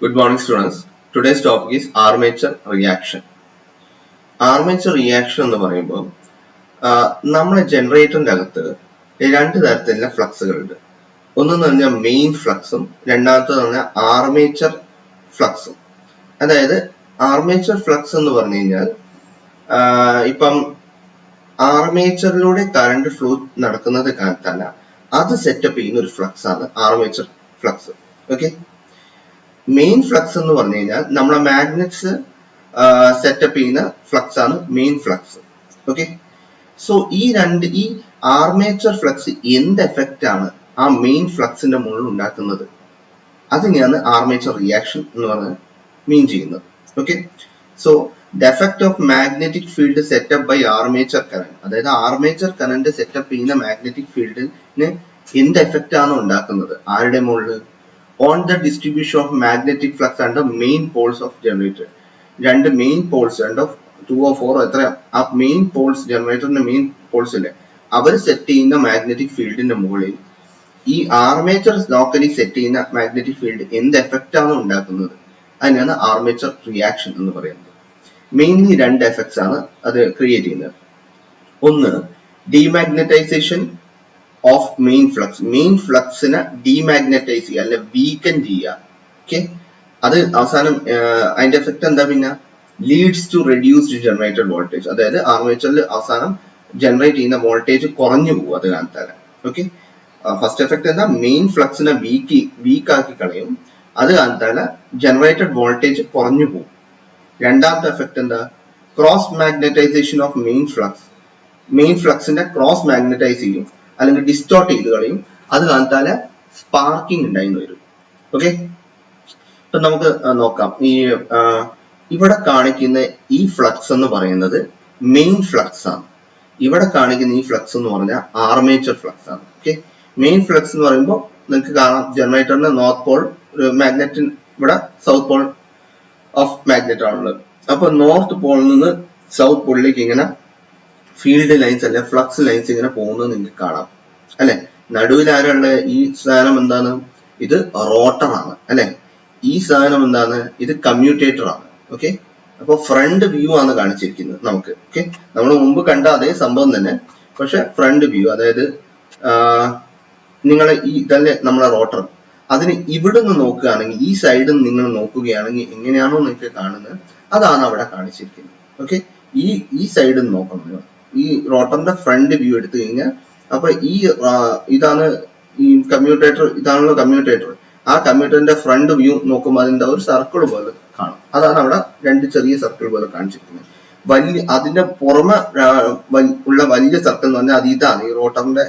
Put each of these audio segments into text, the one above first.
Good morning, students. Today's topic is armature reaction. Armature reaction എന്ന് പറയുമ്പോൾ നമ്മുടെ ജനറേറ്ററിന്റെ അകത്ത് രണ്ട് തരത്തിലുള്ള ഫ്ലക്സുകളുണ്ട്. ഒന്നെന്ന് പറഞ്ഞാൽ മെയിൻ ഫ്ലക്സും രണ്ടാമത്തെ പറഞ്ഞാൽ ആർമേച്ചർ ഫ്ലക്സും. അതായത് ആർമേച്ചർ ഫ്ലക്സ് എന്ന് പറഞ്ഞു കഴിഞ്ഞാൽ ഇപ്പം ആർമേച്ചറിലൂടെ കറണ്ട് ഫ്ലോ നടക്കുന്നത് കാലത്തല്ല അത് സെറ്റപ്പ് ചെയ്യുന്ന ഒരു ഫ്ലക്സ് ആണ് armature flux. Okay, main flux എന്ന് പറഞ്ഞു കഴിഞ്ഞാൽ നമ്മളെ മാഗ്നറ്റ്സ് സെറ്റപ്പ് ചെയ്യുന്ന ഫ്ലക്സ് ആണ് മെയിൻ ഫ്ലക്സ്. ഓക്കെ, സോ ഈ ആർമേച്ചർ ഫ്ലക്സ് എന്ത് എഫക്റ്റ് ആണ് ആ മെയിൻ ഫ്ലക്സിന്റെ മുകളിൽ ഉണ്ടാക്കുന്നത്, അതിനെയാണ് ആർമേച്ചർ റിയാക്ഷൻ എന്ന് പറഞ്ഞ് മീൻ ചെയ്യുന്നത്. Okay, so the effect of magnetic field setup by armature current, അതായത് ആർമേച്ചർ കറന്റ് സെറ്റപ്പ് ചെയ്യുന്ന മാഗ്നറ്റിക് ഫീൽഡിന് എന്ത് എഫക്റ്റ് ആണ് ഉണ്ടാക്കുന്നത് ആരുടെ മുകളിൽ? On the distribution of magnetic flux and the main poles of generator. രണ്ട് മെയിൻ പോൾസ്, രണ്ടോ 2 or 4 എത്ര ആ മെയിൻ പോൾസ്, ജനറേറ്ററിന്റെ മെയിൻ പോൾസ് ഇല്ലേ, അവർ സെറ്റ് ചെയ്യുന്ന മാഗ്നറ്റിക് ഫീൽഡിന്റെ മുകളിൽ ഈ ആർമേച്ചർ ലോക്കലി സെറ്റ് ചെയ്യുന്ന മാഗ്നറ്റിക് ഫീൽഡ് എന്ത് എഫക്റ്റ് ആണ് ഉണ്ടാക്കുന്നത്, അതിനാണ് ആർമേച്ചർ റിയാക്ഷൻ എന്ന് പറയുന്നത്. മെയിൻലി രണ്ട് എഫക്ട്സ് ആണ് അത് ക്രിയേറ്റ് ചെയ്യുന്നത്. ഒന്ന്, demagnetization of main flux, main ഫ്ലക്സിനെ ഡീമാഗ്നറ്റൈസ് ചെയ്യുക അല്ലെ വീക്കൻ ചെയ്യുക. ഓക്കെ, അത് അവസാനം അതിന്റെ എഫക്ട് എന്താ? പിന്നെ leads to reduced generated voltage, അതായത് ആർമേച്ചറിൽ അവസാനം ജനറേറ്റ് ചെയ്യുന്ന വോൾട്ടേജ് കുറഞ്ഞു പോകും അത് കാലത്താല്. ഓക്കെ, ഫസ്റ്റ് എഫക്ട് എന്താ? മെയിൻ ഫ്ലക്സിനെ വീക്കാക്കി കളയും, അത് കാലത്താല് ജനറേറ്റഡ് വോൾട്ടേജ് കുറഞ്ഞു പോകും. രണ്ടാമത്തെ എഫക്ട് എന്താ? Cross magnetization of main flux, main ഫ്ലക്സിന്റെ ക്രോസ് മാഗ്നറ്റൈസ് ചെയ്യും അല്ലെങ്കിൽ ഡിസ്റ്റോർട്ട് ചെയ്ത് കളയും, അത് കാലത്താല് സ്പാർക്കിംഗ് ഉണ്ടായിരുന്നു വരും. ഓക്കെ, ഇപ്പൊ നമുക്ക് നോക്കാം. ഇവിടെ കാണിക്കുന്ന ഈ ഫ്ലക്സ് എന്ന് പറയുന്നത് മെയിൻ ഫ്ലക്സ് ആണ്. ഇവിടെ കാണിക്കുന്ന ഈ ഫ്ലക്സ് എന്ന് പറഞ്ഞാൽ ആർമേച്ചർ ഫ്ലക്സ് ആണ്. ഓക്കെ, മെയിൻ ഫ്ലക്സ് എന്ന് പറയുമ്പോൾ നിങ്ങൾക്ക് കാണാം ജനറേറ്ററിന്റെ നോർത്ത് പോൾ, മാഗ്നറ്റിൻ ഇവിടെ സൗത്ത് പോൾ ഓഫ് മാഗ്നറ്റ് ആണുള്ളത്. അപ്പൊ നോർത്ത് പോളിൽ നിന്ന് സൗത്ത് പോളിലേക്ക് ഇങ്ങനെ ഫീൽഡ് ലൈൻസ് അല്ലെ ഫ്ലക്സ് ലൈൻസ് ഇങ്ങനെ പോകുന്നത് നിങ്ങൾക്ക് കാണാം അല്ലെ. നടുവിൽ ആരുള്ള ഈ സാധനം എന്താണ്? ഇത് റോട്ടർ ആണ് അല്ലെ. ഈ സാധനം എന്താണ്? ഇത് കമ്മ്യൂട്ടേറ്റർ ആണ്. ഓക്കെ, അപ്പൊ ഫ്രണ്ട് വ്യൂ ആണ് കാണിച്ചിരിക്കുന്നത് നമുക്ക്. ഓക്കെ, നമ്മൾ മുമ്പ് കണ്ട അതേ സംഭവം തന്നെ, പക്ഷെ ഫ്രണ്ട് വ്യൂ, അതായത് നിങ്ങളെ ഇതല്ലേ നമ്മളെ റോട്ടർ, അതിന് ഇവിടുന്ന് നോക്കുകയാണെങ്കിൽ ഈ സൈഡിൽ നിങ്ങൾ നോക്കുകയാണെങ്കിൽ എങ്ങനെയാണോ നിങ്ങൾക്ക് കാണുന്നത് അതാണ് അവിടെ കാണിച്ചിരിക്കുന്നത്. ഓക്കെ, ഈ സൈഡിൽ നോക്കണം നിങ്ങൾ. ഈ റോട്ടറിന്റെ ഫ്രണ്ട് വ്യൂ എടുത്തു കഴിഞ്ഞാൽ അപ്പൊ ഇതാണ് ഈ കമ്മ്യൂട്ടേറ്റർ, ഇതാണല്ലോ കമ്മ്യൂട്ടേറ്റർ. ആ കമ്മ്യൂട്ടറിന്റെ ഫ്രണ്ട് വ്യൂ നോക്കുമ്പോൾ അതിന്റെ ഒരു സർക്കിൾ പോലെ കാണും. അതാണ് അവിടെ രണ്ട് ചെറിയ സർക്കിൾ പോലെ കാണിച്ചിരിക്കുന്നത്. അതിന്റെ പുറമെ ഉള്ള വലിയ സർക്കിൾ എന്ന് പറഞ്ഞാൽ അത് ഇതാണ്, ഈ റോട്ടറിന്റെ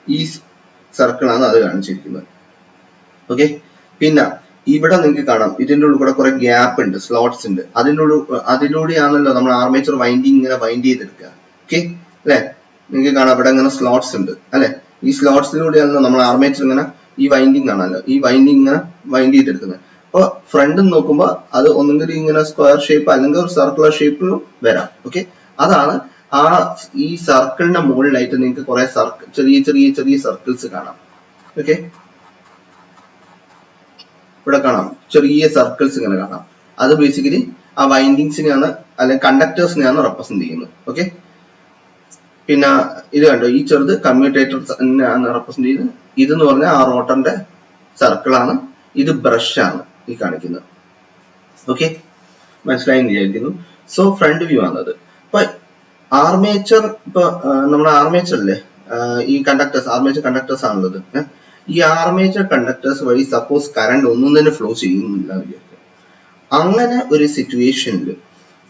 ഈ സർക്കിളാണ് അത് കാണിച്ചിരിക്കുന്നത്. ഓക്കെ, പിന്നെ ഇവിടെ നിങ്ങൾക്ക് കാണാം ഇതിന്റെ ഉള്ളിൽ കൂടെ കുറെ ഗ്യാപ്പ് ഉണ്ട്, സ്ലോട്ട്സ് ഉണ്ട്. അതിലൂടെയാണല്ലോ നമ്മൾ ആർമേച്ചർ വൈൻഡിങ് ഇങ്ങനെ വൈൻഡ് ചെയ്തെടുക്കുക. ഓക്കെ അല്ലെ, നിങ്ങൾക്ക് കാണാം ഇവിടെ ഇങ്ങനെ സ്ലോട്ട്സ് ഉണ്ട് അല്ലെ. ഈ സ്ലോട്ട്സിലൂടെയാണല്ലോ നമ്മൾ ആർമേച്ചർ ഇങ്ങനെ ഈ വൈൻഡിങ് കാണാമല്ലോ, ഈ വൈൻഡിങ് ഇങ്ങനെ വൈൻഡ് ചെയ്തെടുക്കുന്നത്. അപ്പൊ ഫ്രണ്ടിൽ നോക്കുമ്പോൾ അത് ഒന്നുകിൽ ഇങ്ങനെ സ്ക്വയർ ഷേപ്പ് അല്ലെങ്കിൽ ഒരു സർക്കുലർ ഷേപ്പിലും വരാം. ഓക്കെ, അതാണ് ഈ സർക്കിളിന്റെ മുകളിലായിട്ട് നിങ്ങൾക്ക് കുറെ ചെറിയ ചെറിയ ചെറിയ സർക്കിൾസ് കാണാം. ഓക്കെ, ഇവിടെ കാണാം ചെറിയ സർക്കിൾസ് ഇങ്ങനെ കാണാം. അത് ബേസിക്കലി ആ വൈൻഡിങ്സിനെയാണ് അല്ലെങ്കിൽ കണ്ടക്ടേഴ്സിനെയാണ് റെപ്രസെന്റ് ചെയ്യുന്നത്. ഓക്കെ, പിന്നെ ഇത് കണ്ടോ, ഈ ചെറുത് കമ്മ്യൂട്ടേറ്ററിനെയാണ് റെപ്രസെന്റ് ചെയ്യുന്നത്. ഇതെന്ന് പറഞ്ഞാൽ ആ റോട്ടറിന്റെ സർക്കിളാണ്, ഇത് ബ്രഷ് ആണ് ഈ കാണിക്കുന്നത്. ഓക്കെ, മനസ്സിലായെന്ന് വിചാരിക്കുന്നു. സോ ഫ്രണ്ട് വ്യൂ ആണത്. ഇപ്പൊ ആർമേച്ചർ, ഇപ്പൊ നമ്മുടെ ആർമേച്ചറിലെ ഈ കണ്ടക്ടേഴ്സ്, ആർമേച്ചർ കണ്ടക്ടേഴ്സ് ആണുള്ളത്. ഈ ആർമേച്ചർ കണ്ടക്ടേഴ്സ് വഴി സപ്പോസ് കറണ്ട് ഒന്നും തന്നെ ഫ്ലോ ചെയ്യുന്നില്ല വിചാരിക്കുക. അങ്ങനെ ഒരു സിറ്റുവേഷനിൽ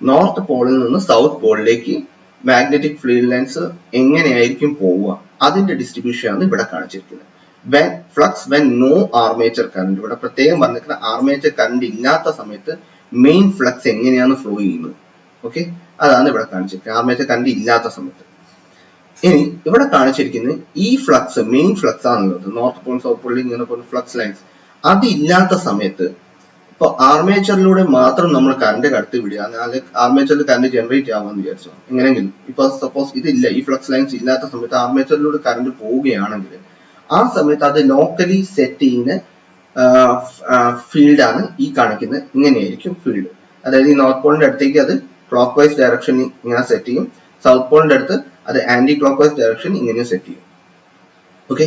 നോർത്ത് പോളിൽ നിന്ന് സൗത്ത് പോളിലേക്ക് മാഗ്നറ്റിക് ഫീൽഡ് ലൈൻസ് എങ്ങനെയായിരിക്കും പോവുക, അതിന്റെ ഡിസ്ട്രിബ്യൂഷൻ ആണ് ഇവിടെ കാണിച്ചിരിക്കുന്നത്. when no armature current, ഇവിടെ പ്രത്യേകം പറഞ്ഞിരിക്കുന്ന ആർമേച്ചർ കറണ്ട് ഇല്ലാത്ത സമയത്ത് മെയിൻ ഫ്ലക്സ് എങ്ങനെയാണ് ഫ്ലോ ചെയ്യുന്നത്. ഓക്കെ, അതാണ് ഇവിടെ കാണിച്ചിരിക്കുന്നത് ആർമേച്ചർ കറണ്ട് ഇല്ലാത്ത സമയത്ത്. ഇനി ഇവിടെ കാണിച്ചിരിക്കുന്നത് ഈ ഫ്ലക്സ് മെയിൻ ഫ്ലക്സ് ആണുള്ളത്, നോർത്ത് പോൾ സൗത്ത് പോളിൽ ഇങ്ങനെ പോകുന്ന ഫ്ലക്സ് ലൈൻസ്. അതില്ലാത്ത സമയത്ത് ഇപ്പൊ ആർമേച്ചറിലൂടെ മാത്രം നമ്മൾ കറണ്ട് കടത്തി വിടുക, അല്ലെങ്കിൽ ആർമേച്ചറിൽ കറണ്ട് ജനറേറ്റ് ആവാന്ന് വിചാരിച്ചോ. എങ്ങനെയെങ്കിലും ഇപ്പൊ സപ്പോസ് ഇതില്ല, ഈ ഫ്ലക്സ് ലൈൻസ് ഇല്ലാത്ത സമയത്ത് ആർമേച്ചറിലൂടെ കറണ്ട് പോവുകയാണെങ്കിൽ ആ സമയത്ത് അത് ലോക്കലി സെറ്റ് ചെയ്യുന്ന ഫീൽഡ് ആണ് ഈ കാണിക്കുന്നത്. ഇങ്ങനെയായിരിക്കും ഫീൽഡ്. അതായത് ഈ നോർത്ത് പോളിന്റെ അടുത്തേക്ക് അത് ക്ലോക്ക് വൈസ് ഡയറക്ഷൻ ഇങ്ങനെ സെറ്റ് ചെയ്യും, സൗത്ത് പോളിന്റെ അടുത്ത് അത് ആന്റി ക്ലോക്ക് വൈസ് ഡയറക്ഷൻ ഇങ്ങനെ സെറ്റ് ചെയ്യും. ഓക്കെ,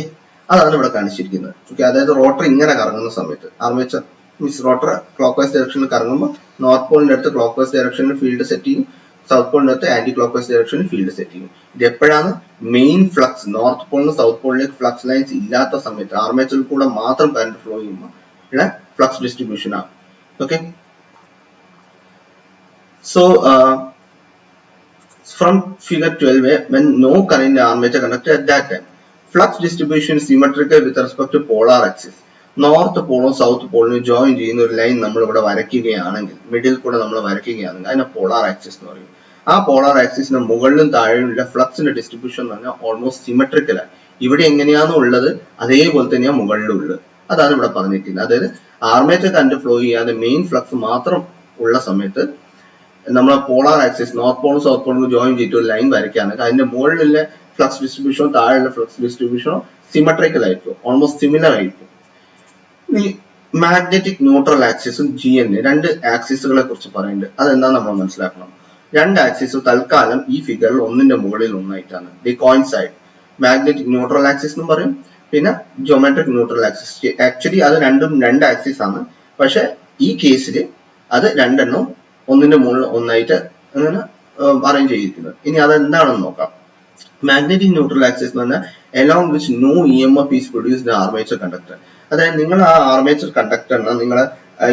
അതാണ് ഇവിടെ കാണിച്ചിരിക്കുന്നത്. ഓക്കെ, അതായത് റോട്ടർ ഇങ്ങനെ കറങ്ങുന്ന സമയത്ത് armature means rotor clockwise ഡയറക്ഷനിൽ കറങ്ങുമ്പോൾ നോർത്ത് പോളിന്റെ അടുത്ത് ക്ലോക്ക് വൈസ് ഡയറക്ഷനിൽ ഫീൽഡ് സെറ്റ് ചെയ്യും, സൗത്ത് പോളിന്റെ അടുത്ത് ആന്റി ക്ലോക്ക് വൈസ് ഡയറക്ഷനിൽ ഫീൽഡ് സെറ്റ് ചെയ്യും. ഇത് എപ്പോഴാണ് മെയിൻ ഫ്ലക്സ് നോർത്ത് പോളിന് സൗത്ത് പോളിലേക്ക് ഫ്ലക്സ് ലൈൻസ് ഇല്ലാത്ത സമയത്ത് ആർമേച്ചറിൽ കൂടെ മാത്രം കറന്റ് ഫ്ലോ ചെയ്യുമ്പോൾ ഉള്ള ഫ്ലക്സ് ഡിസ്ട്രിബ്യൂഷൻ ആണ്. Okay, so from figure 12 when no current in armature conductor at that time, flux distribution is symmetrical with respect to polar axis. North പോളും സൗത്ത് പോളിനും ജോയിൻ ചെയ്യുന്ന ഒരു ലൈൻ നമ്മൾ ഇവിടെ വരയ്ക്കുകയാണെങ്കിൽ, മിഡിൽ കൂടെ നമ്മൾ വരയ്ക്കുകയാണെങ്കിൽ അതിനെ പോളാർ ആക്സിസ് എന്ന് പറയും. ആ പോളാർ ആക്സിസിന് മുകളിലും താഴെയുള്ള ഫ്ലക്സിന്റെ ഡിസ്ട്രിബ്യൂഷൻ എന്ന് പറഞ്ഞാൽ ഓൾമോസ്റ്റ് സിമെട്രിക്കലാണ്. ഇവിടെ എങ്ങനെയാണോ ഉള്ളത് അതേപോലെ തന്നെയാണ് മുകളിലും ഉള്ളത്. അതാണ് ഇവിടെ പറഞ്ഞിരിക്കുന്നത്. അതായത് ആർമേച്ചർ കറന്റ് ഫ്ലോ ചെയ്യാതെ മെയിൻ ഫ്ലക്സ് മാത്രം ഉള്ള സമയത്ത് നമ്മൾ പോളാർ ആക്സിസ് നോർത്ത് പോളും സൗത്ത് പോളും ജോയിൻ ചെയ്തിട്ട് ഒരു ലൈൻ വരയ്ക്കുകയാണെങ്കിൽ അതിന്റെ മുകളിലുള്ള ഫ്ലക്സ് ഡിസ്ട്രിബ്യൂഷനോ താഴെയുള്ള ഫ്ലക്സ് ഡിസ്ട്രിബ്യൂഷനോ സിമെട്രിക്കൽ ആയിരിക്കും, ഓൾമോസ്റ്റ് സിമിലർ ആയിരിക്കും. ഈ മാഗ്നറ്റിക് ന്യൂട്രൽ ആക്സിസും GN രണ്ട് ആക്സിസുകളെ കുറിച്ച് പറയുന്നുണ്ട്. അതെന്താ നമ്മൾ മനസ്സിലാക്കണം. രണ്ട് ആക്സിസ് തൽക്കാലം ഈ ഫിഗറിൽ ഒന്നിന്റെ മുകളിൽ ഒന്നായിട്ടാണ്. The coincide. Magnetic neutral axis എന്നും പറയും, പിന്നെ ജോമെട്രിക് ന്യൂട്രൽ ആക്സിസ്. ആക്ച്വലി അത് രണ്ടും രണ്ട് ആക്സിസ് ആണ്, പക്ഷെ ഈ കേസിൽ അത് രണ്ടെണ്ണം ഒന്നിന്റെ മുകളിൽ ഒന്നായിട്ട് അങ്ങനെ അറേഞ്ച് ചെയ്തിരിക്കുന്നത്. ഇനി അതെന്താണെന്ന് നോക്കാം. മാഗ്നറ്റിക് ന്യൂട്രൽ ആക്സിസ് എന്ന് പറഞ്ഞാൽ along which no EMF is produced in armature conductor. അതായത് നിങ്ങൾ ആ ആർമേച്ചർ കണ്ടക്ടറിനെ നിങ്ങൾ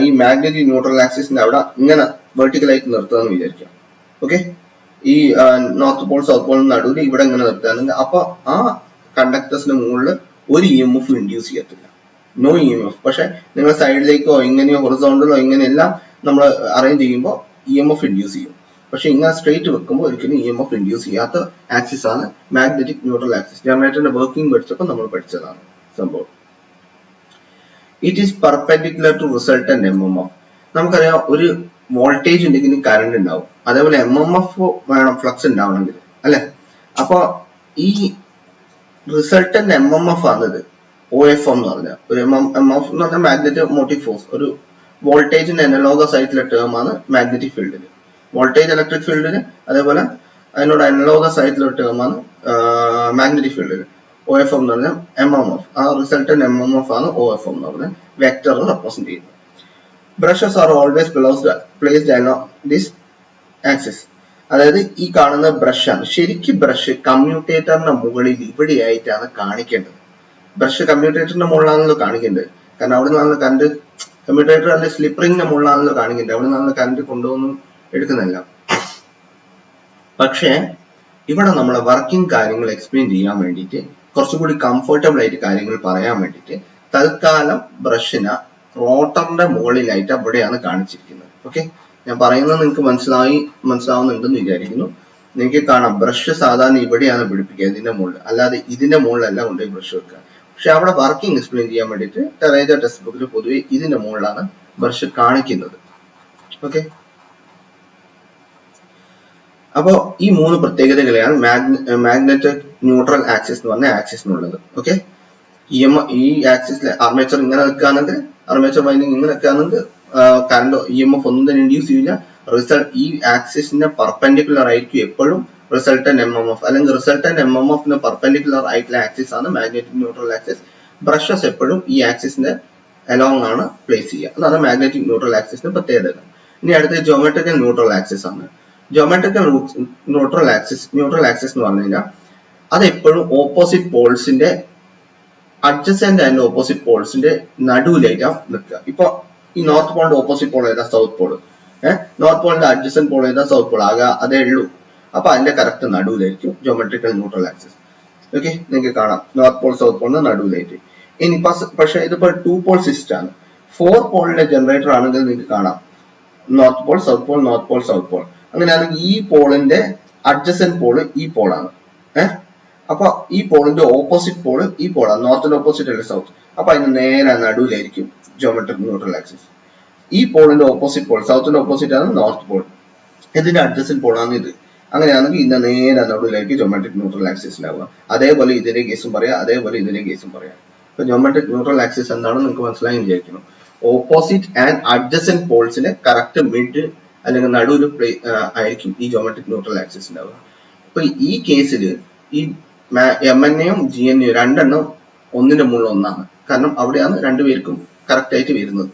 ഈ മാഗ്നറ്റിക് ന്യൂട്രൽ ആക്സിസിന്റെ അവിടെ ഇങ്ങനെ വെർട്ടിക്കലായിട്ട് നിർത്തുകയെന്ന് വിചാരിക്കാം. ഓക്കെ, ഈ നോർത്ത് പോൾ സൗത്ത് പോളിന് നടുവിൽ ഇവിടെ ഇങ്ങനെ നിർത്തുകയാണെങ്കിൽ അപ്പൊ ആ കണ്ടക്ടേഴ്സിന്റെ മുകളിൽ ഒരു EMF ഇൻഡ്യൂസ് ചെയ്യത്തില്ല, നോ EMF. പക്ഷെ നിങ്ങൾ സൈഡിലേക്കോ ഇങ്ങനെയോ ഹൊറിസോണ്ടലോ ഇങ്ങനെയെല്ലാം നമ്മൾ അറേഞ്ച് ചെയ്യുമ്പോൾ EMF ഇൻഡ്യൂസ് ചെയ്യും. പക്ഷെ ഇങ്ങനെ സ്ട്രെയിറ്റ് വെക്കുമ്പോൾ ഒരിക്കലും EMF ഇൻഡ്യൂസ് ചെയ്യാത്ത ആക്സിസ് ആണ് മാഗ്നറ്റിക് ന്യൂട്രൽ ആക്സിസ്. ജനറേറ്ററിന്റെ വർക്കിംഗ് പഠിച്ചപ്പോൾ നമ്മൾ പഠിച്ചതാണ് സംഭവം. It is perpendicular to resultant MMF. നമുക്കറിയാം ഒരു വോൾട്ടേജ് ഉണ്ടെങ്കിൽ കറണ്ട് ഉണ്ടാവും, അതേപോലെ MMF വേണം ഫ്ലക്സ് ഉണ്ടാവണമെങ്കിൽ, അല്ലെ? അപ്പൊ ഈ റിസൾട്ടന്റ് MMF ആണിത് OFM എന്ന് പറഞ്ഞാൽ. ഒരു MMF എന്ന് പറഞ്ഞാൽ മാഗ്നറ്റിക് മോട്ടീവ് ഫോഴ്സ്, ഒരു വോൾട്ടേജിന്റെ അനലോഗസ് ആയിട്ടുള്ള ടേം ആണ് മാഗ്നറ്റിക് ഫീൽഡിന്. വോൾട്ടേജ് ഇലക്ട്രിക് ഫീൽഡിന് അതേപോലെ അതിനോട് അനലോഗസ് ആയിട്ടുള്ള ടേം ആണ് മാഗ്നറ്റിക് ഫീൽഡിന്. OFM എന്ന് പറഞ്ഞാൽ MMF. ആ റിസൾട്ടന്റ് MMF ആണ് OFM എന്ന് പറഞ്ഞാൽ വെക്ടർ റെപ്രസെന്റ് ചെയ്യുന്നത്. Brushes are always placed along this axis. അതായത് ഈ കാണുന്ന ബ്രഷ് ആണ്. ശരിക്കും ബ്രഷ് കമ്മ്യൂട്ടേറ്ററിന്റെ മുകളിൽ ഇവിടെയായിട്ടാണ് കാണിക്കേണ്ടത്. ബ്രഷ് കമ്മ്യൂട്ടേറ്ററിന്റെ മുകളിലാണല്ലോ കാണിക്കേണ്ടത്, കാരണം അവിടെ നിന്നാണല്ലോ കറണ്ട്, കമ്മ്യൂട്ടേറ്റർ അല്ലെ സ്ലിപ്പ് റിംഗിന്റെ മുകളിലാണല്ലോ കാണിക്കേണ്ടത്, അവിടെ നിന്നാണല്ലോ കറണ്ട് കൊണ്ടുവന്ന് എടുക്കുന്നില്ല. പക്ഷേ ഇവിടെ നമ്മളെ വർക്കിംഗ് കാര്യങ്ങൾ എക്സ്പ്ലെയിൻ ചെയ്യാൻ വേണ്ടിയിട്ട് കുറച്ചുകൂടി കംഫർട്ടബിൾ ആയിട്ട് കാര്യങ്ങൾ പറയാൻ വേണ്ടിയിട്ട് തൽക്കാലം ബ്രഷിനെ റോട്ടറിന്റെ മുകളിലായിട്ട് അവിടെയാണ് കാണിച്ചിരിക്കുന്നത്. ഓക്കെ, ഞാൻ പറയുന്നത് നിങ്ങൾക്ക് മനസ്സിലാവുന്നുണ്ടെന്ന് വിചാരിക്കുന്നു. നിങ്ങൾക്ക് കാണാം ബ്രഷ് സാധാരണ ഇവിടെയാണ് പിടിപ്പിക്കുക, ഇതിന്റെ മുകളിൽ, അല്ലാതെ ഇതിന്റെ മുകളിലല്ല കൊണ്ടുപോയി ബ്രഷ് വെക്കുക. പക്ഷെ അവിടെ വർക്കിംഗ് എക്സ്പ്ലെയിൻ ചെയ്യാൻ വേണ്ടിയിട്ട് ടെറേജ ടെക്സ്റ്റ് ബുക്കിൽ പൊതുവെ ഇതിന്റെ മുകളിലാണ് ബ്രഷ് കാണിക്കുന്നത്. ഓക്കെ, അപ്പോ ഈ മൂന്ന് പ്രത്യേകതകളെയാണ് മാഗ്നറ്റിക് ന്യൂട്രൽ ആക്സിസ് എന്ന് പറഞ്ഞ ആക്സിസിനുള്ളത്. ഓക്കെ, ഈ ആക്സിസിലെ ആർമേച്ചർ ഇങ്ങനെ വെക്കുകയാണെങ്കിൽ, ആർമേച്ചർ വൈൻഡിങ് ഇങ്ങനെ വെക്കുകയാണെങ്കിൽ കറണ്ട് EMF ഒന്നും തന്നെ ഇൻഡ്യൂസ് ചെയ്യില്ല. ഈ ആക്സിസിന്റെ പെർപെൻഡിക്കുലർ ആയിരിക്കും എപ്പോഴും റിസൾട്ടന്റ് MMF, അല്ലെങ്കിൽ റിസൾട്ടന്റ് MMF പെർപെൻഡിക്കുലർ ആയിട്ടുള്ള ആക്സിസ് ആണ് മാഗ്നറ്റിക് ന്യൂട്രൽ ആക്സിസ്. ബ്രഷസ് എപ്പോഴും ഈ ആക്സിസിന്റെ അലോങ് ആണ് പ്ലേസ് ചെയ്യുക. അതാണ് മാഗ്നറ്റിക് ന്യൂട്രൽ ആക്സിസിന്റെ പ്രത്യേകത. ഇനി അടുത്ത ജോമെട്രിക്കൽ ന്യൂട്രൽ ആക്സിസ് ആണ്. ജോമെട്രിക്കൽ ന്യൂട്രൽ ആക്സിസ് എന്ന് പറഞ്ഞു കഴിഞ്ഞാൽ അത് എപ്പോഴും ഓപ്പോസിറ്റ് പോൾസിന്റെ അഡ്ജസന്റ് ആൻഡ് ഓപ്പോസിറ്റ് പോൾസിന്റെ നടുവിലായിട്ടാണ് നിൽക്കുക. ഇപ്പൊ ഈ നോർത്ത് പോളിന്റെ ഓപ്പോസിറ്റ് പോൾ ഏതാ? South pole. നോർത്ത് പോളിന്റെ അഡ്ജസന്റ് പോൾ ഏതാ? South pole. ആകെ അതേ ഉള്ളൂ. അപ്പൊ അതിന്റെ കറക്റ്റ് നടുവിലായിരിക്കും ജോമെട്രിക്കൽ ന്യൂട്രൽ ആക്സിസ്. ഓക്കെ, നിങ്ങൾക്ക് കാണാം നോർത്ത് പോൾ സൗത്ത് പോളിന്റെ നടുവിലായിട്ട്. ഇനി പക്ഷെ ഇതിപ്പോ 2 പോൾ സിസ്റ്റം ആണ്. 4 പോളിന്റെ ജനറേറ്റർ ആണെങ്കിൽ നിങ്ങൾക്ക് കാണാം north Paul south pole, north Paul south Paul. അങ്ങനെയാണെങ്കിൽ ഈ പോളിന്റെ അഡ്ജസന്റ് പോള് ഈ പോളാണ്. അപ്പൊ ഈ പോളിന്റെ ഓപ്പോസിറ്റ് പോള് ഈ പോളാണ്. നോർത്തിന്റെ ഓപ്പോസിറ്റ് അല്ലേ സൗത്ത്. അപ്പൊ അതിന് നേരെ നടുവിലായിരിക്കും ജോമെട്രിക് ന്യൂട്രൽ ആക്സിസ്. ഈ പോളിന്റെ ഓപ്പോസിറ്റ് പോൾ, സൗത്തിന്റെ ഓപ്പോസിറ്റ് ആണ് നോർത്ത് പോൾ, ഇതിന്റെ അഡ്ജസന്റ് പോളാണ് ഇത്. അങ്ങനെയാണെങ്കിൽ ഇതിന്റെ നേരെ നടുവിലായിരിക്കും ജോമെട്രിക് ന്യൂട്രൽ ആക്സിസ് ഉണ്ടാവുക. അതേപോലെ ഇതിന്റെ കേസും പറയാം, അതേപോലെ ഇതിന്റെ കേസും പറയാം. ഇപ്പൊ ജോമെട്രിക് ന്യൂട്രൽ ആക്സിസ് എന്താണെന്ന് നിങ്ങൾക്ക് മനസ്സിലായി വിചാരിക്കുന്നു. ഓപ്പോസിറ്റ് ആൻഡ് അഡ്ജസന്റ് പോൾസിന് കറക്റ്റ് മിഡ് അല്ലെങ്കിൽ നടുവിൽ ആയിരിക്കും ഈ ജോമെട്രിക് ന്യൂട്രൽ ആക്സിസ് ഉണ്ടാവുക. അപ്പൊ ഈ കേസിൽ ഈ MNA-യും GNA-യും രണ്ടെണ്ണം ഒന്നിന്റെ മുകളിൽ ഒന്നാണ്. കാരണം അവിടെയാണ് രണ്ടുപേർക്കും കറക്റ്റ് ആയിട്ട് വരുന്നത്.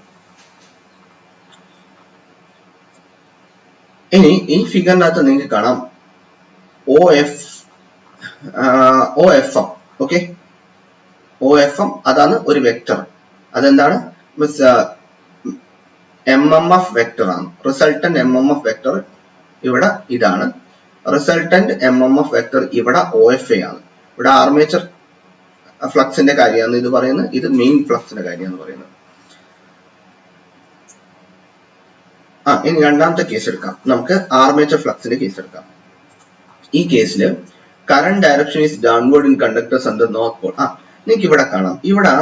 ഇനി ഈ ഫിഗറിനകത്ത് നിങ്ങൾക്ക് കാണാം OFM. ഓക്കെ, OFM അതാണ് ഒരു വെക്ടർ. അതെന്താണ്? MMF വെക്ടർ ആണ്. റിസൾട്ടന്റ് MMF വെക്ടർ ഇവിടെ ഇതാണ്. റിസൾട്ടന്റ് MMF വെക്ടർ ഇവിടെ OFA ആണ്. ഇവിടെ ആർമേച്ചർ ഫ്ലക്സിന്റെ കാര്യമാണ് ഇത് പറയുന്നത്, ഇത് മെയിൻ ഫ്ലക്സിന്റെ കാര്യമാണ് പറയുന്നത്. ഇനി രണ്ടാമത്തെ കേസ് എടുക്കാം. നമുക്ക് ആർമേച്ചർ ഫ്ലക്സിന്റെ കേസ് എടുക്കാം. ഈ കേസിൽ current direction is downward in conductors under north pole. നിങ്ങൾക്ക് ഇവിടെ കാണാം, ഇവിടെ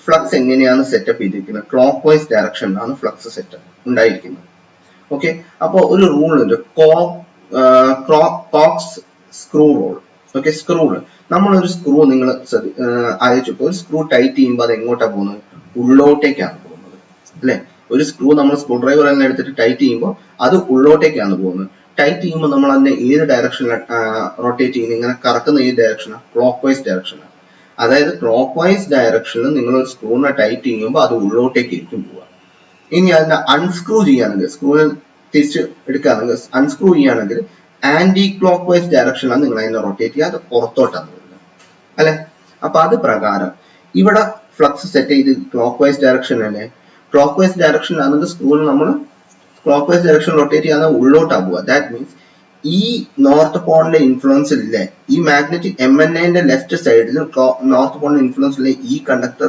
ഫ്ലക്സ് എങ്ങനെയാണ് സെറ്റപ്പ് ചെയ്തിരിക്കുന്നത്? ക്ലോക്ക് വൈസ് ഡയറക്ഷനിലാണ് ഫ്ലക്സ് സെറ്റ് ഉണ്ടായിരിക്കുന്നത്. ഓക്കെ, അപ്പോൾ ഒരു റൂൾ ഉണ്ട്, corkscrew rule. Okay, screw, നമ്മളൊരു സ്ക്രൂ നിങ്ങൾ ആലോചിച്ചപ്പോ ഒരു സ്ക്രൂ ടൈറ്റ് ചെയ്യുമ്പോൾ അത് എങ്ങോട്ടാണ് പോകുന്നത്? ഉള്ളോട്ടേക്കാണ് പോകുന്നത്, അല്ലെ? ഒരു സ്ക്രൂ നമ്മൾ സ്ക്രൂ ഡ്രൈവർ എല്ലാം എടുത്തിട്ട് ടൈറ്റ് ചെയ്യുമ്പോൾ അത് ഉള്ളോട്ടേക്കാണ് പോകുന്നത്. ടൈറ്റ് ചെയ്യുമ്പോൾ നമ്മൾ അതിനെ ഏത് ഡയറക്ഷനിലാണ് റൊട്ടേറ്റ് ചെയ്യുന്നത്? ഇങ്ങനെ കറക്കുന്ന ഏത് ഡയറക്ഷനാണ്? Clock vice ഡയറക്ഷനാണ്. അതായത് ക്ലോക്ക് വൈസ് ഡയറക്ഷനിൽ നിങ്ങൾ ഒരു സ്ക്രൂവിനെ ടൈറ്റ് ചെയ്യുമ്പോൾ അത് ഉള്ളോട്ടേക്ക് ആയിരിക്കും പോവുക. ഇനി അതിനെ അൺസ്ക്രൂ ചെയ്യുകയാണെങ്കിൽ, സ്ക്രൂവിനെ തിരിച്ച് എടുക്കുകയാണെങ്കിൽ, അൺസ്ക്രൂ ചെയ്യുകയാണെങ്കിൽ ആന്റി ക്ലോക്ക് വൈസ് ഡയറക്ഷനിലാണ് നിങ്ങൾ അതിനെ റൊട്ടേറ്റ് ചെയ്യുക, അത് പുറത്തോട്ടാണ് വരുന്നത്, അല്ലെ? അപ്പൊ അത് പ്രകാരം ഇവിടെ ഫ്ലക്സ് സെറ്റ് ചെയ്ത് ക്ലോക്ക് വൈസ് ഡയറക്ഷൻ അല്ലേ? ക്ലോക്ക് വൈസ് ഡയറക്ഷനിലാണെങ്കിൽ സ്ക്രൂവിൽ നമ്മൾ ക്ലോക്ക് വൈസ് ഡയറക്ഷൻ റൊട്ടേറ്റ് ചെയ്യാൻ ഉള്ളോട്ടാ പോവുക. ദാറ്റ് മീൻസ് ഈ നോർത്ത് പോളിന്റെ ഇൻഫ്ലുവൻസ് ഇല്ലേ, ഈ മാഗ്നറ്റിക് MNA-ന്റെ ലെഫ്റ്റ് സൈഡിൽ നോർത്ത് പോളിന്റെ ഇൻഫ്ലുവൻസ് ഇല്ലേ, ഈ കണ്ടക്ടർ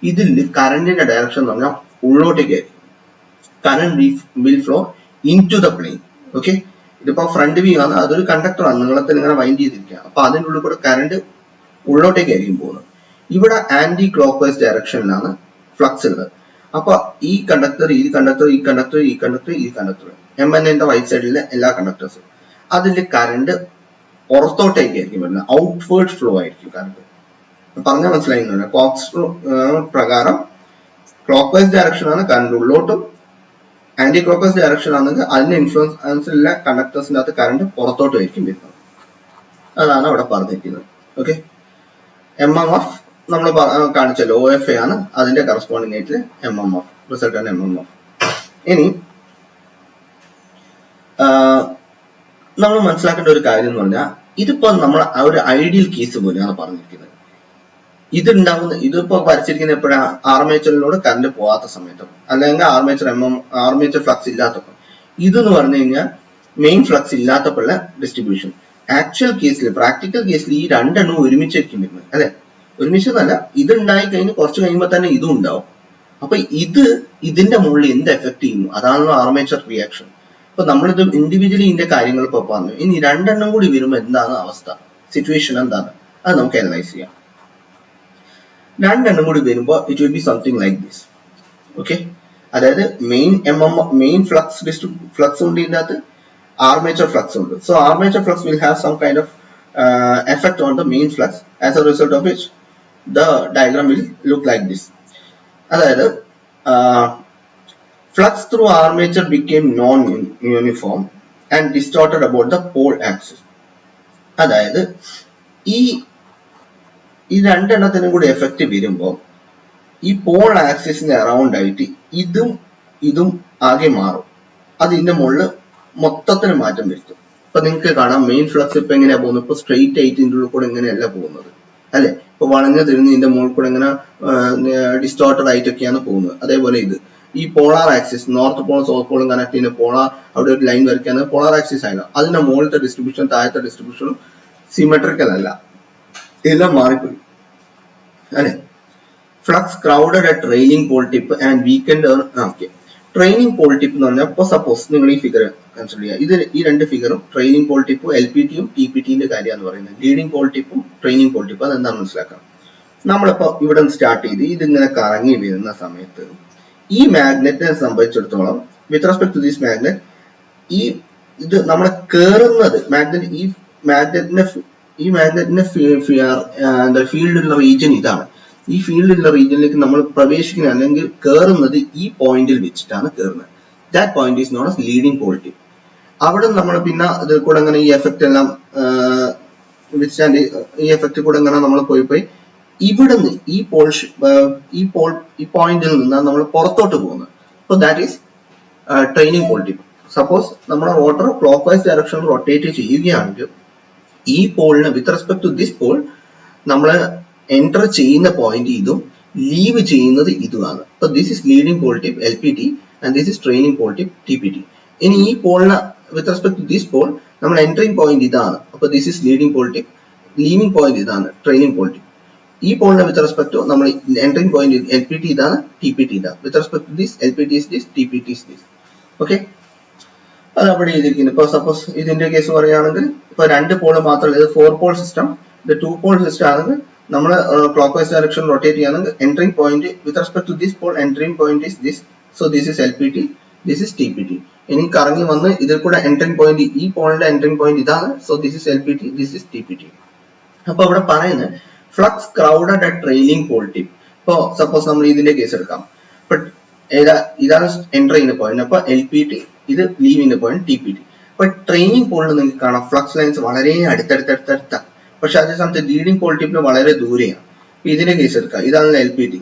ഇതിൽ കറന്റിന്റെ ഡയറക്ഷൻ എന്ന് പറഞ്ഞാൽ ഉള്ളോട്ടേക്ക് ആയിരിക്കും. Current will flow into the plane. Okay, ഇതിപ്പോ ഫ്രണ്ട് വ്യൂ ആണ്, അതൊരു കണ്ടക്ടറാണ്, നീളത്തിൽ ഇങ്ങനെ വൈൻഡ് ചെയ്തിരിക്കുക. അപ്പൊ അതിൻ്റെ ഉള്ളിൽ കൂടെ കറന്റ് ഉള്ളോട്ടേക്ക് ആയിരിക്കും പോകുന്നത്. ഇവിടെ ആന്റി ക്ലോക്ക് വൈസ് ഡയറക്ഷനിലാണ് ഫ്ലക്സ് ഉള്ളത്. അപ്പൊ ഈ കണ്ടക്ടർ, MNA-ന്റെ റൈറ്റ് സൈഡിലെ എല്ലാ കണ്ടക്ടേഴ്സും, അതിൽ കറന്റ് പുറത്തോട്ടേക്ക് ആയിരിക്കും വരുന്നത്, ഔട്ട്വേർഡ് ഫ്ലോ ആയിരിക്കും കറന്റ്. പറഞ്ഞാൽ മനസ്സിലായിരുന്നല്ലോ, കോക്സ് പ്രകാരം ക്ലോക്ക് വൈസ് ഡയറക്ഷൻ ആണ് കറന്റ് ഉള്ളോട്ടും, ആന്റി ക്ലോക്ക് വൈസ് ഡയറക്ഷൻ ആണെങ്കിൽ അതിന്റെ ഇൻഫ്ലുവൻസിലുള്ള കണ്ടക്ടേഴ്സിന്റെ അകത്ത് കറന്റ് പുറത്തോട്ടും ആയിരിക്കും വരുന്നത്. അതാണ് അവിടെ പറഞ്ഞിരിക്കുന്നത്. ഓക്കെ, MMF നമ്മൾ കാണിച്ചല്ലോ, OFA ആണ് അതിന്റെ കറസ്പോണ്ടിങ് ആയിട്ട് MMF, റിസൾട്ടന്റ് MMF. ഇനി നമ്മൾ മനസ്സിലാക്കേണ്ട ഒരു കാര്യം എന്ന് പറഞ്ഞാൽ, ഇതിപ്പോ നമ്മൾ ഒരു ഐഡിയൽ കേസ് പോലെയാണ് പറഞ്ഞിരിക്കുന്നത്. ഇതിപ്പോ വരച്ചിരിക്കുന്ന എപ്പോഴാണ്? ആർമേച്ചറിലൂടെ കറന്റ് പോകാത്ത സമയത്ത്, അല്ലെങ്കിൽ ആർമേച്ചർ ഫ്ലക്സ് ഇല്ലാത്തപ്പോൾ. ഇതെന്ന് പറഞ്ഞു കഴിഞ്ഞാൽ മെയിൻ ഫ്ലക്സ് ഇല്ലാത്തപ്പോഴുള്ള ഡിസ്ട്രിബ്യൂഷൻ. ആക്ച്വൽ കേസിൽ, പ്രാക്ടിക്കൽ കേസിൽ ഈ രണ്ടെണ്ണം ഒരുമിച്ചായിരിക്കും വരുന്നത്, അല്ലെ? ഒരുമിച്ചതല്ല, ഇത് ഉണ്ടായി കഴിഞ്ഞ് കുറച്ച് കഴിയുമ്പോൾ തന്നെ ഇതും ഉണ്ടാവും. അപ്പൊ ഇതിന്റെ മുകളിൽ എന്ത് എഫക്ട് ചെയ്യുന്നു? അതാണല്ലോ ആർമേച്ചർ റിയാക്ഷൻ. അപ്പൊ നമ്മളിത് ഇൻഡിവിജ്വലി ഇതിന്റെ കാര്യങ്ങൾ ഇപ്പൊ പറഞ്ഞു. ഇനി രണ്ടെണ്ണം കൂടി വരുമ്പോൾ എന്താണ് അവസ്ഥ, സിറ്റുവേഷൻ എന്താണ്? അത് നമുക്ക് അനലൈസ് ചെയ്യാം. രണ്ടെണ്ണം കൂടി വരുമ്പോൾ it will be something like this. Okay, അതായത് മെയിൻ ഫ്ലക്സ് ഉണ്ട് ഇതിനകത്ത്, ആർമേച്ചർ ഫ്ലക്സ് ഉണ്ട്. So armature flux will have some kind of effect on the main flux, as a result of which the diagram will look like this. അതായത് flux through armature became non-uniform and distorted about the pole axis. അതായത് ഈ രണ്ടെണ്ണത്തിനും കൂടി effect വരുമ്പോൾ ഈ Paul ആക്സിസിന്റെ around ആയിട്ട് ഇതും ആകെ മാറും. അത് ഇതിന്റെ മുകളിൽ മൊത്തത്തിന് മാറ്റം വരുത്തും. ഇപ്പൊ നിങ്ങൾക്ക് കാണാം, മെയിൻ ഫ്ലക്സ് ഇപ്പൊ എങ്ങനെയാ പോകുന്നത്? ഇപ്പൊ സ്ട്രെയിറ്റ് ആയിട്ട് ഇതിന്റെ ഉള്ളിൽ കൂടെ എങ്ങനെയല്ല പോകുന്നത്, അല്ലെ? ഇപ്പൊ വളഞ്ഞ തിരിഞ്ഞ് ഇതിന്റെ മുകളിൽ കൂടെ ഇങ്ങനെ ഡിസ്റ്റോർട്ടഡ് ആയിട്ടൊക്കെയാണ് പോകുന്നത്. അതേപോലെ ഈ പോളാർ ആക്സിസ്, നോർത്ത് പോളും സൗത്ത് പോളും കണക്ട് ചെയ്യുന്ന അവിടെ ഒരു ലൈൻ വരയ്ക്കാണ് പോളാർ ആക്സിസ് ആയിരുന്നു. അതിന്റെ മുകളിലത്തെ ഡിസ്ട്രിബ്യൂഷൻ താഴത്തെ ഡിസ്ട്രിബ്യൂഷനും സിമെട്രിക്കൽ അല്ല, ഇതെല്ലാം മാറിപ്പോയി, അല്ലെ? Flux crowded at trailing pole tip and weakened. Okay, trailing pole tip എന്ന് പറഞ്ഞാൽ ഇപ്പൊ സപ്പോസ് നിങ്ങൾ ഈ ഫിഗർ കൺസിഡർ ചെയ്യുക. ഈ രണ്ട് ഫിഗറും ട്രെയിനിങ് പോൾ ടിപ്പും LPT-യും TPT-ന്റെ കാര്യമാണ് പറയുന്നത്. ലീഡിംഗ് പോൾ ടിപ്പും ട്രെയിനിങ് പോൾ ടിപ്പും അതെന്താണെന്ന് മനസ്സിലാക്കാം. നമ്മളിപ്പോ ഇവിടെ നിന്ന് സ്റ്റാർട്ട് ചെയ്ത് ഇതിങ്ങനെ കറങ്ങി വരുന്ന സമയത്ത് ഈ മാഗ്നറ്റിനെ സംബന്ധിച്ചിടത്തോളം, with respect to this magnet, ഇത് നമ്മളെ കേറുന്നത് ഈ മാഗ്നറ്റിന്റെ ഈ മാഗ്നറ്റിന്റെ ഫീൽഡുള്ള റീജിയൻ ഇതാണ്. ഈ ഫീൽഡുള്ള റീജിയനിലേക്ക് നമ്മൾ പ്രവേശിക്കുന്ന അല്ലെങ്കിൽ കയറുന്നത് ഈ പോയിന്റിൽ വെച്ചിട്ടാണ് കയറുന്നത്. That point is known as leading pole tip. അവിടെ നമ്മൾ പിന്നെ ഇതിൽ കൂടെ അങ്ങനെ ഈ എഫക്റ്റ് എല്ലാം വിത്ത്സ്റ്റാൻഡ് ഈ എഫക്റ്റ് കൂടെ ഇങ്ങനെ നമ്മൾ പോയി ഇവിടുന്ന് ഈ പോയിന്റിൽ നിന്നാണ് നമ്മൾ പുറത്തോട്ട് പോകുന്നത്. So that is training pole tip. Suppose നമ്മുടെ റോട്ടർ ക്ലോക്ക് വൈസ് ഡയറക്ഷനിൽ റൊട്ടേറ്റ് ചെയ്യുകയാണെങ്കിൽ ഈ പോളിന് with respect to this pole നമ്മൾ എൻറ്റർ ചെയ്യുന്ന പോയിന്റ് ഇതും ലീവ് ചെയ്യുന്നത് ഇതുമാണ്. So this is leading pole tip LPT and this is training pole tip TPT. ഇനി ഈ പോളിന് with respect to this pole നമ്മൾ എൻട്രിങ് പോയിന്റ് ഇതാണ്. അപ്പൊ this is leading pole tip, leaving point ഇതാണ് ട്രെയിനിങ് പോൾ ടിപ്പ്. ഈ പോളിന് with respect to നമ്മൾ എൻട്രിങ് പോയിന്റ് LPT ഇതാണ്, TPT ഇതാണ്. With respect to this LPT is this, TPT is this. Okay, അത് അവിടെ എഴുതിയിരിക്കുന്നു. ഇപ്പൊ സപ്പോസ് ഇതിന്റെ കേസ് പറയുകയാണെങ്കിൽ ഇപ്പൊ 2 പോൾ മാത്രമല്ല, ഇത് 4 പോൾ സിസ്റ്റം, ഇത് 2 പോൾ സിസ്റ്റം ആണെങ്കിൽ നമ്മൾ ക്ലോക്ക് വൈസ് ഡയറക്ഷൻ റൊട്ടേറ്റ് ചെയ്യുകയാണെങ്കിൽ entering point with respect to this pole entering point is this. So this is LPT, this is TPT. ഇനി കറങ്ങി വന്ന് ഇതിൽ കൂടെ എൻട്രിങ് പോയിന്റ്, ഈ പോളിന്റെ എൻട്രിങ് പോയിന്റ് ഇതാണ്. So this is LPT, this is TPT. അപ്പൊ അവിടെ പറയുന്നത് flux crowded at trailing pole tip. ഇപ്പൊ സപ്പോസ് നമ്മൾ ഇതിന്റെ കേസ് എടുക്കാം. ബട്ട് ഇതാണ് എൻട്രി ചെയ്യുന്ന പോയിന്റ്, അപ്പൊ LPT, ഇത് ലീവിംഗ് പോയിന്റ് TPT. അപ്പൊ ട്രെയിനിങ് പോളിൽ നിങ്ങൾക്ക് കാണാം ഫ്ലക്സ് ലൈൻസ് വളരെ അടുത്തടുത്തടുത്താണ്, പക്ഷെ അതേ സമയത്ത് ലീഡിംഗ് പോൾ ടിപ്പിന് വളരെ ദൂരെയാണ്. ഇതിന്റെ കേസ് എടുക്കാം, ഇതാണ് LPT.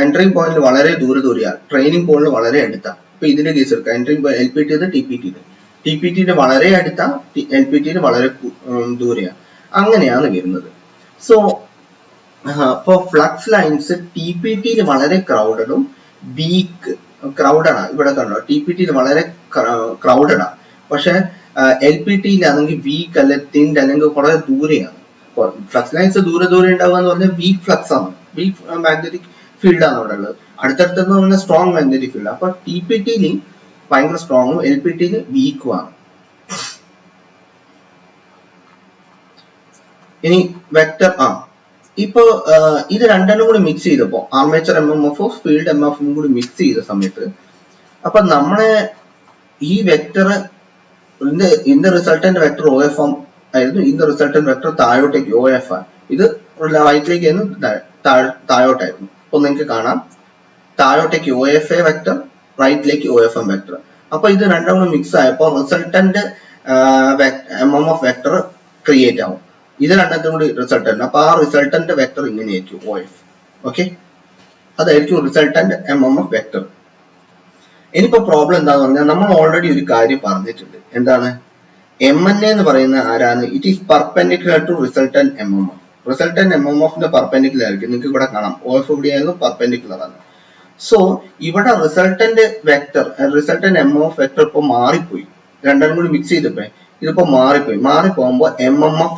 എൻട്രിങ് പോയിന്റ് വളരെ ദൂരെയാണ്, ട്രെയിനിങ് പോളിന് വളരെ അടുത്താണ്. അപ്പൊ ഇതിന്റെ കേസ് എടുക്കാം, എൻട്രിങ് LPT ഇത് TPT ഇത്, TPT വളരെ അടുത്താണ്, LPT വളരെ ദൂരെയാണ്. അങ്ങനെയാണ് വരുന്നത്. സോ അപ്പൊ ഫ്ലക്സ് ലൈൻസ് TPT വളരെ ക്രൗഡഡും വീക്ക് ക്രൗഡഡാണ്. ഇവിടെ കണ്ടോ, TPT വളരെ ക്രൗഡഡാണ്, പക്ഷെ LPT ആണെങ്കിൽ വീക്ക് അല്ലെ തിൻഡ് അല്ലെങ്കിൽ കുറെ ദൂരെയാണ്. ഫ്ലക്സ് ലൈൻസ് ദൂരെ ഉണ്ടാവുക എന്ന് പറഞ്ഞാൽ വീക്ക് ഫ്ലക്സ് ആണ്, വീക്ക് മാഗ്നറ്റിക് ഫീൽഡ് ആണ് അവിടെ ഉള്ളത്. അടുത്തടുത്തെന്ന് പറഞ്ഞാൽ സ്ട്രോങ് മാഗ്നറ്റിക് ഫീൽഡ്. അപ്പൊ TPT ഭയങ്കര സ്ട്രോങ്ങും LPT വീക്കും ആണ്. ഇനി വെക്ടർ ഇപ്പൊ ഇത് രണ്ടെണ്ണം കൂടി മിക്സ് ചെയ്തപ്പോ ആർമേച്ചർ MMF ഫീൽഡ് MF കൂടി മിക്സ് ചെയ്ത സമയത്ത് അപ്പൊ നമ്മളെ ഈ വെക്ടർ ഇതിന്റെ റിസൾട്ടന്റ് വെക്ടർ OF ആയിരുന്നു, ഇതിന്റെ റിസൾട്ടന്റ് വെക്ടർ താഴോട്ടേക്ക് OF ആണ്. ഇത് റൈറ്റിലേക്ക് താഴോട്ടായിരുന്നു. അപ്പൊ നിങ്ങൾക്ക് കാണാം താഴോട്ടേക്ക് OFA വെക്ടർ, റൈറ്റിലേക്ക് OFM വെക്ടർ. അപ്പൊ ഇത് രണ്ടും കൂടി മിക്സ് ആയപ്പോ റിസൾട്ടന്റ് MMF വെക്ടർ ക്രിയേറ്റ് ആവും. ഇത് രണ്ടത്തും കൂടി റിസൾട്ടന്റ്. അപ്പൊ ആ റിസൾട്ടന്റ് വെക്ടർ ഇങ്ങനെയായിരിക്കും OF. ഓക്കെ, അതായിരിക്കും റിസൾട്ടന്റ് MMF വെക്ടർ. ഇനിയിപ്പോ പ്രോബ്ലം എന്താന്ന് പറഞ്ഞാൽ നമ്മൾ ഓൾറെഡി ഒരു കാര്യം പറഞ്ഞിട്ടുണ്ട്. എന്താണ്? MNA എന്ന് പറയുന്ന ആരാണ്? It is perpendicular to resultant MMF. Resultant MMFന്റെ പെർപെൻഡിക്കുലർ ആയിരിക്കും. നിങ്ങൾക്ക് ഇവിടെ കാണാം OF എവിടെയായിരുന്നു, പെർപെൻഡിക്കുലർ ആണ്. സോ ഇവിടെ resultant vector, resultant MMF vector ഇപ്പൊ മാറിപ്പോയി. രണ്ടും കൂടി മിക്സ് ചെയ്തപ്പോ ഇതിപ്പോ മാറിപ്പോകുമ്പോ MMF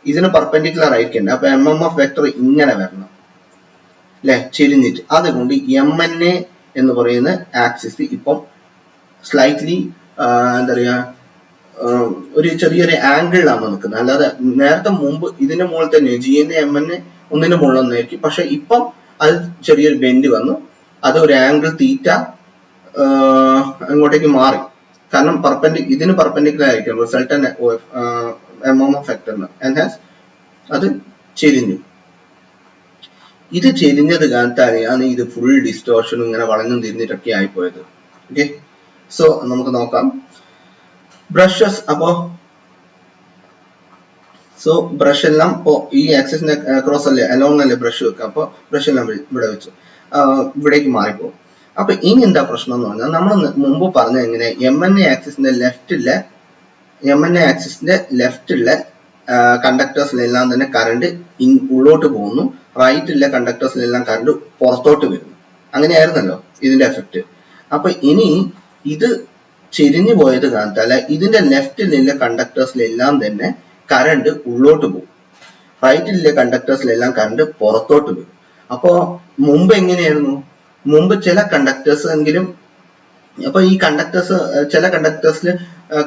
ഇതിന് പെർപെൻഡിക്കുലർ ആയിരിക്കണ്ടേ. അപ്പൊ MMF വെക്ടർ ഇങ്ങനെ വരണം അല്ലെ, ചെരിഞ്ഞിട്ട്. അതുകൊണ്ട് MNA എന്ന് പറയുന്ന ആക്സിസ് ഇപ്പം സ്ലൈറ്റ്ലി എന്താ പറയാ ഒരു ചെറിയൊരു ആംഗിളിലാണ് നിൽക്കുന്നത്. അല്ലാതെ നേരത്തെ മുമ്പ് ഇതിന്റെ മുകളിൽ തന്നെ GNA MNA ഒന്നിന്റെ മുകളിൽ ഒന്നായിരിക്കും, പക്ഷെ ഇപ്പം അത് ചെറിയൊരു ബെൻഡ് വന്നു, അത് ഒരു ആംഗിൾ തീറ്റ അങ്ങോട്ടേക്ക് മാറി. കാരണം ഇതിന് പെർപെൻഡിക്കുലർ ആയിരിക്കും റിസൾട്ടന്റ് MMF വെക്ടറിന്. അത് ചെരിഞ്ഞു. ഇത് ചെരിഞ്ഞത് കാരണത്താണ് ഇത് ഫുൾ ഡിസ്റ്റോർഷനും ഇങ്ങനെ വളഞ്ഞും തിരിഞ്ഞിട്ടൊക്കെ ആയിപ്പോയത്. ഓക്കെ, സോ നമുക്ക് നോക്കാം ബ്രഷസ്. അപ്പോ ബ്രഷ് എല്ലാം ഈ ആക്സിസിന്റെ ക്രോസ് അല്ലേ, അലോങ് അല്ലേ ബ്രഷ് വെക്കുക. അപ്പൊ ബ്രഷ് എല്ലാം ഇവിടെ വെച്ചു ഇവിടേക്ക് മാറിപ്പോകും. അപ്പൊ ഇനി എന്താ പ്രശ്നം എന്ന് പറഞ്ഞാൽ നമ്മൾ മുമ്പ് പറഞ്ഞ എങ്ങനെ MNA ആക്സിസിന്റെ ലെഫ്റ്റിലെ കണ്ടക്ടേഴ്സിലെല്ലാം തന്നെ കറണ്ട് ഉള്ളോട്ട് പോകുന്നു, റൈറ്റിലെ കണ്ടക്ടേഴ്സിലെല്ലാം കറണ്ട് പുറത്തോട്ട് വരുന്നു. അങ്ങനെയായിരുന്നല്ലോ ഇതിന്റെ എഫക്റ്റ്. അപ്പൊ ഇനി ഇത് ചെരിഞ്ഞു പോയത് കാരണത്താൽ ഇതിന്റെ ലെഫ്റ്റിലുള്ള കണ്ടക്ടേഴ്സിലെല്ലാം തന്നെ കറണ്ട് ഉള്ളോട്ട് പോകും, റൈറ്റിലെ കണ്ടക്ടേഴ്സിലെല്ലാം കറണ്ട് പുറത്തോട്ട് വരും. അപ്പോ മുമ്പ് എങ്ങനെയായിരുന്നു? മുമ്പ് ചില കണ്ടക്ടേഴ്സ് എങ്കിലും, അപ്പൊ ഈ ചില കണ്ടക്ടേഴ്സിൽ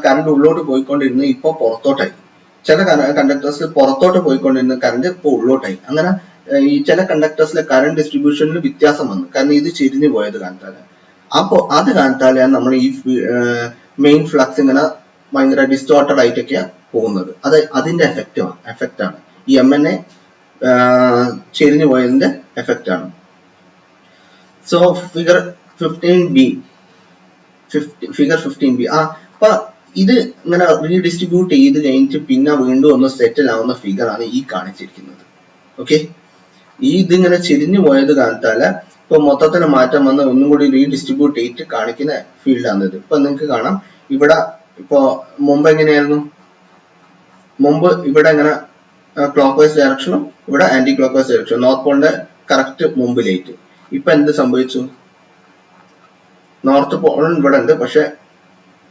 കറണ്ട് ഉള്ളോട്ട് പോയിക്കൊണ്ടിരുന്നു, ഇപ്പൊ പുറത്തോട്ടായി. ചില കണ്ടക്ടേഴ്സിൽ പുറത്തോട്ട് പോയിക്കൊണ്ടിരുന്ന കറണ്ട് ഇപ്പൊ ഉള്ളോട്ടായി. അങ്ങനെ ഈ ചില കണ്ടക്ടേഴ്സിലെ കറണ്ട് ഡിസ്ട്രിബ്യൂഷനിൽ വ്യത്യാസം വന്നു, കാരണം ഇത് ചെരിഞ്ഞു പോയത് കാരണത്താല്. അപ്പോ അത് കാരണത്താലാണ് നമ്മൾ ഈ മെയിൻ ഫ്ലക്സ് ഇങ്ങനെ ഭയങ്കര ഡിസ്റ്റോർട്ടഡ് ആയിട്ടൊക്കെ പോകുന്നത്. അത് അതിന്റെ എഫക്റ്റ് ആണ്. ഈ MNA ചെരിഞ്ഞു പോയതിന്റെ എഫക്റ്റ് ആണ്. സോ ഫിഗർ 15b അപ്പൊ ഇത് ഇങ്ങനെ റീഡിസ്ട്രിബ്യൂട്ട് ചെയ്ത് കഴിഞ്ഞിട്ട് പിന്നെ വീണ്ടും ഒന്ന് സെറ്റിൽ ആവുന്ന ഫിഗർ ആണ് ഈ കാണിച്ചിരിക്കുന്നത്. ഓക്കെ, ഇതിങ്ങനെ ചെരിഞ്ഞു പോയത് കാരണത്താല് ഇപ്പൊ മൊത്തത്തിന് മാറ്റം വന്ന് ഒന്നും കൂടി റീഡിസ്ട്രിബ്യൂട്ട് ചെയ്തിട്ട് കാണിക്കുന്ന ഫീൽഡാണ് ഇത്. ഇപ്പൊ നിങ്ങൾക്ക് കാണാം ഇവിടെ ഇപ്പൊ മുമ്പ് എങ്ങനെയായിരുന്നു, മുമ്പ് ഇവിടെ ഇങ്ങനെ ക്ലോക്ക് വൈസ് ഡയറക്ഷനും ഇവിടെ anti clockwise direction, north പോളിന്റെ കറക്റ്റ് മുമ്പിലേക്ക്. ഇപ്പൊ എന്ത് സംഭവിച്ചു, നോർത്ത് പോൾ ഇവിടെ ഉണ്ട്, പക്ഷെ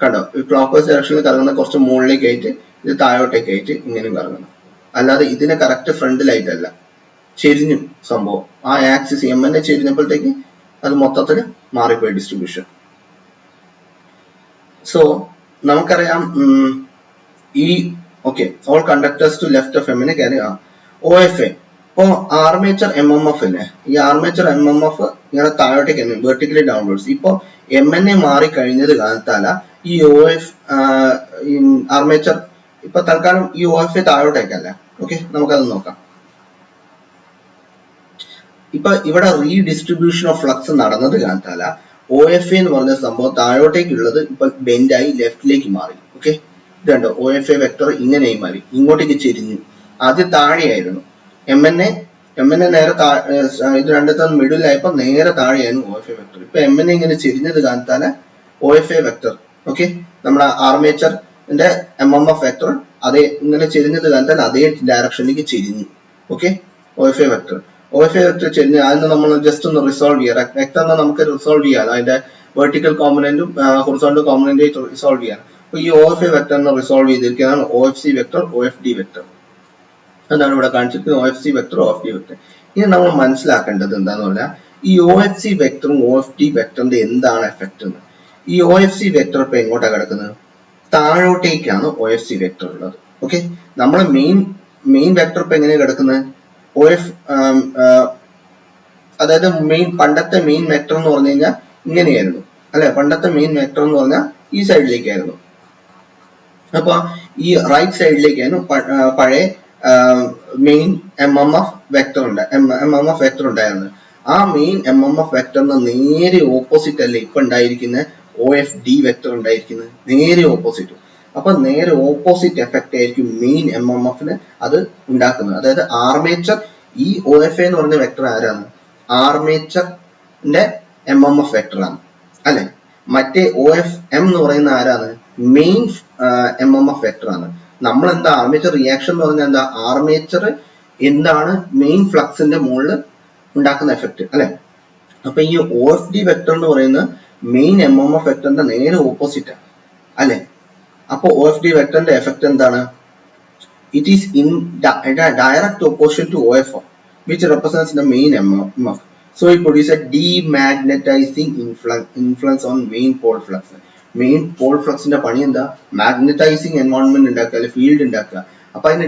കണ്ടോ ഈ ക്ലോക്ക് വൈസ് ഡയറക്ഷനിൽ കറങ്ങുന്ന കുറച്ച് മുകളിലേക്ക് ആയിട്ട് ഇത് താഴോട്ടേക്ക് ആയിട്ട് ഇങ്ങനെയും കറങ്ങണം. അല്ലാതെ ഇതിന് കറക്റ്റ് ഫ്രണ്ടിലായിട്ടല്ല, ചെരിഞ്ഞു സംഭവം. ആ ആക്സിസ് MNA ചെരിഞ്ഞപ്പോഴത്തേക്ക് അത് മൊത്തത്തിൽ മാറിപ്പോയി ഡിസ്ട്രിബ്യൂഷൻ. സോ നമുക്കറിയാം ഈ okay all conductors to left of MNA carry OFA. ഇപ്പോ ആർമേച്ചർ MMF അല്ലേ, ഈ ആർമേച്ചർ MMF ഇങ്ങനെ താഴോട്ടേക്ക് വെർട്ടിക്കലി ഡൗൺവേർഡ്സ്. ഇപ്പൊ MNA മാറി കഴിഞ്ഞത് കാരണത്താല ഈ ആർമേച്ചർ ഇപ്പൊ തൽക്കാലം ഈ OFA താഴോട്ടേക്കല്ല. ഓക്കെ, നമുക്കത് നോക്കാം. ഇപ്പൊ ഇവിടെ റീഡിസ്ട്രിബ്യൂഷൻ ഓഫ് ഫ്ലക്സ് നടന്നത് കാരണത്താല OFA എന്ന് പറഞ്ഞ സംഭവം താഴോട്ടേക്കുള്ളത് ഇപ്പൊ ബെൻഡായി ലെഫ്റ്റിലേക്ക് മാറി. ഓക്കെ, ഇതുണ്ടോ OFA വെക്ടർ ഇങ്ങനെയായി മാറി, ഇങ്ങോട്ടേക്ക് ചെരിഞ്ഞു. ആദ്യം താഴെയായിരുന്നു MNA നേരെ ഇത് രണ്ടത്തും മിഡിൽ ആയപ്പോ നേരെ താഴെയായിരുന്നു OFA വെക്ടർ. ഇപ്പൊ MNA ഇങ്ങനെ ചെരിഞ്ഞത് കാരണത്താല് OFA വെക്ടർ ഓക്കെ നമ്മുടെ ആർമേച്ചറിന്റെ MMF വെക്ടർ അതേ ഇങ്ങനെ ചെരിഞ്ഞത് കാരണത്താൽ അതേ ഡയറക്ഷനിലേക്ക് ചെരിഞ്ഞു. ഓക്കെ, OFA വെക്ടർ ചെരിഞ്ഞ് അതിന് നമ്മൾ ജസ്റ്റ് ഒന്ന് റിസോൾവ് ചെയ്യാം. വെക്ടർ നമുക്ക് റിസോൾവ് ചെയ്യാം, അതിന്റെ വെർട്ടിക്കൽ കോമ്പണന്റും ഹൊറിസോണ്ടൽ കോമ്പണന്റും റിസോൾവ് ചെയ്യാം. അപ്പൊ ഈ OFA വെക്ടറിനെ റിസോൾവ് ചെയ്തിരിക്കുന്നതാണ് OFC വെക്ടർ, OFD വെക്ടർ. അതാണ് ഇവിടെ കാണിച്ചിരിക്കുന്നത്, OFC വെക്ടർ, OFD വെക്ടർ. ഇനി നമ്മൾ മനസ്സിലാക്കേണ്ടത് എന്താന്ന് പറഞ്ഞാൽ ഈ OFC വെക്ടറും OFD വെക്ടറിന്റെ എന്താണ് എഫക്ട് എന്ന്. ഈ OFC വെക്ടർ ഇപ്പൊ എങ്ങോട്ടാണ് കിടക്കുന്നത്, താഴോട്ടേക്കാണ് OFC വെക്ടർ ഉള്ളത്. ഓക്കെ, നമ്മളെ മെയിൻ വെക്ടർ ഇപ്പൊ എങ്ങനെയാണ് കിടക്കുന്നത്, അതായത് പണ്ടത്തെ മെയിൻ വെക്ടർ എന്ന് പറഞ്ഞു കഴിഞ്ഞാൽ ഇങ്ങനെയായിരുന്നു അല്ലെ, പണ്ടത്തെ മെയിൻ വെക്ടർ എന്ന് പറഞ്ഞാൽ ഈ സൈഡിലേക്കായിരുന്നു. അപ്പൊ ഈ റൈറ്റ് സൈഡിലേക്കായിരുന്നു പഴയ മെയിൻ MMF വെക്ടർ ഉണ്ടായിരുന്നത്. ആ മെയിൻ MMF വെക്ടറിന് നേരെ ഓപ്പോസിറ്റ് അല്ലേ ഇപ്പൊ ഉണ്ടായിരിക്കുന്ന OFD വെക്ടർ ഉണ്ടായിരിക്കുന്നത്, നേരെ ഓപ്പോസിറ്റ്. അപ്പൊ നേരെ ഓപ്പോസിറ്റ് എഫക്റ്റ് ആയിരിക്കും മെയിൻ MMFന് അത് ഉണ്ടാക്കുന്നത്. അതായത് ആർമേച്ചർ ഈ OFA എന്ന് പറഞ്ഞ വെക്ടർ ആരാണ്, ആർമേച്ചറിന്റെ MMF വെക്ടർ ആണ് അല്ലെ. മറ്റേ OFM എന്ന് പറയുന്ന ആരാണ്, മെയിൻ MMF വെക്ടർ ആണ്. നമ്മൾ എന്താ ആർമേച്ചർ റിയാക്ഷൻ എന്ന് പറഞ്ഞാൽ എന്താ, ആർമേച്ചർ എന്താണ് മെയിൻ ഫ്ലക്സിന്റെ മുകളിൽ ഉണ്ടാക്കുന്ന എഫക്ട് അല്ലെ. അപ്പൊ ഈ OFD വെക്ടർ എന്ന് പറയുന്ന മെയിൻ MMF വെക്ടറിന്റെ നേരെ ഓപ്പോസിറ്റ് ആണ് അല്ലെ. അപ്പൊ OFD വെക്ടറിന്റെ എഫക്ട് എന്താണ്, it is in direct opposition to OFM which represents the main MMF. So it produces a demagnetizing influence on main pole flux. Main pole ഫ്ലക്സിന്റെ പണി എന്താ, മാഗ്നറ്റൈസിങ് എൻവയോൺമെന്റ് ഉണ്ടാക്കുക, അല്ലെങ്കിൽ ഫീൽഡ് ഉണ്ടാക്കുക. അപ്പൊ അതിനെ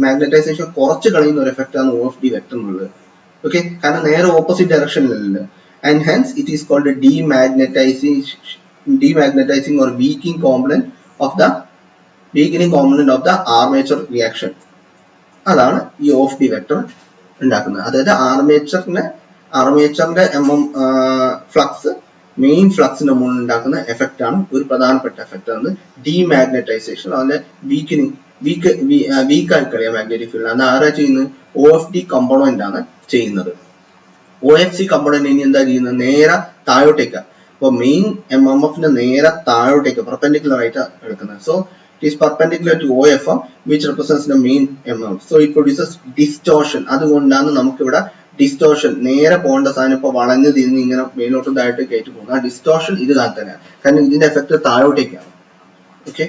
മാഗ്നറ്റൈസേഷൻ കുറച്ച് കളയുന്ന ഒരു എഫക്റ്റ് ആണ് OFD വെക്ടർ എന്നുള്ളത്. ഓക്കെ, കാരണം നേരെ ഓപ്പോസിറ്റ് ഡയറക്ഷനിലല്ല. And hence it is called demagnetizing or weakening component of the armature reaction. അതാണ് ഈ OFD വെക്ടർ ഉണ്ടാക്കുന്നത്. അതായത് ആർമേച്ചറിന്റെ ഫ്ലക്സ് മെയിൻ ഫ്ലക്സിന്റെ മുകളിൽ ഉണ്ടാക്കുന്ന എഫക്റ്റ് ആണ് ഒരു പ്രധാനപ്പെട്ട എഫക്റ്റ് ആണ് ഡീമാഗ്നറ്റൈസേഷൻ. അതിന്റെ വീക്കായി കളിയാം മാഗ്നറ്റിക് ഫീൽഡ്. അത് ആരാ ചെയ്യുന്നത്, OFD കമ്പോണന്റ് ആണ് ചെയ്യുന്നത്. OFC കമ്പോണന്റ് ഇനി എന്താ ചെയ്യുന്നത്, നേരെ താഴോട്ടേക്ക്. അപ്പൊ മെയിൻ MMFന്റെ നേരെ താഴോട്ടേക്ക് പെർപെൻഡിക്കുലർ ആയിട്ട് എടുക്കുന്നത്. So it is perpendicular to OFM which represents the main MMF. So it produces distortion. അതുകൊണ്ടാണ് നമുക്ക് ഇവിടെ ഡിസ്റ്റോർഷൻ, നേരെ പോകേണ്ട സാധനം ഇപ്പൊ വളഞ്ഞു തിരിഞ്ഞ് ഇങ്ങനെ മേലോട്ടും താഴോട്ടേക്ക് ആയിട്ട് പോകുന്നത്. ആ ഡിസ്റ്റോർഷൻ ഇത് തന്നെയാണ്, കാരണം ഇതിന്റെ എഫക്ട് താഴോട്ടേക്കാണ്. Okay,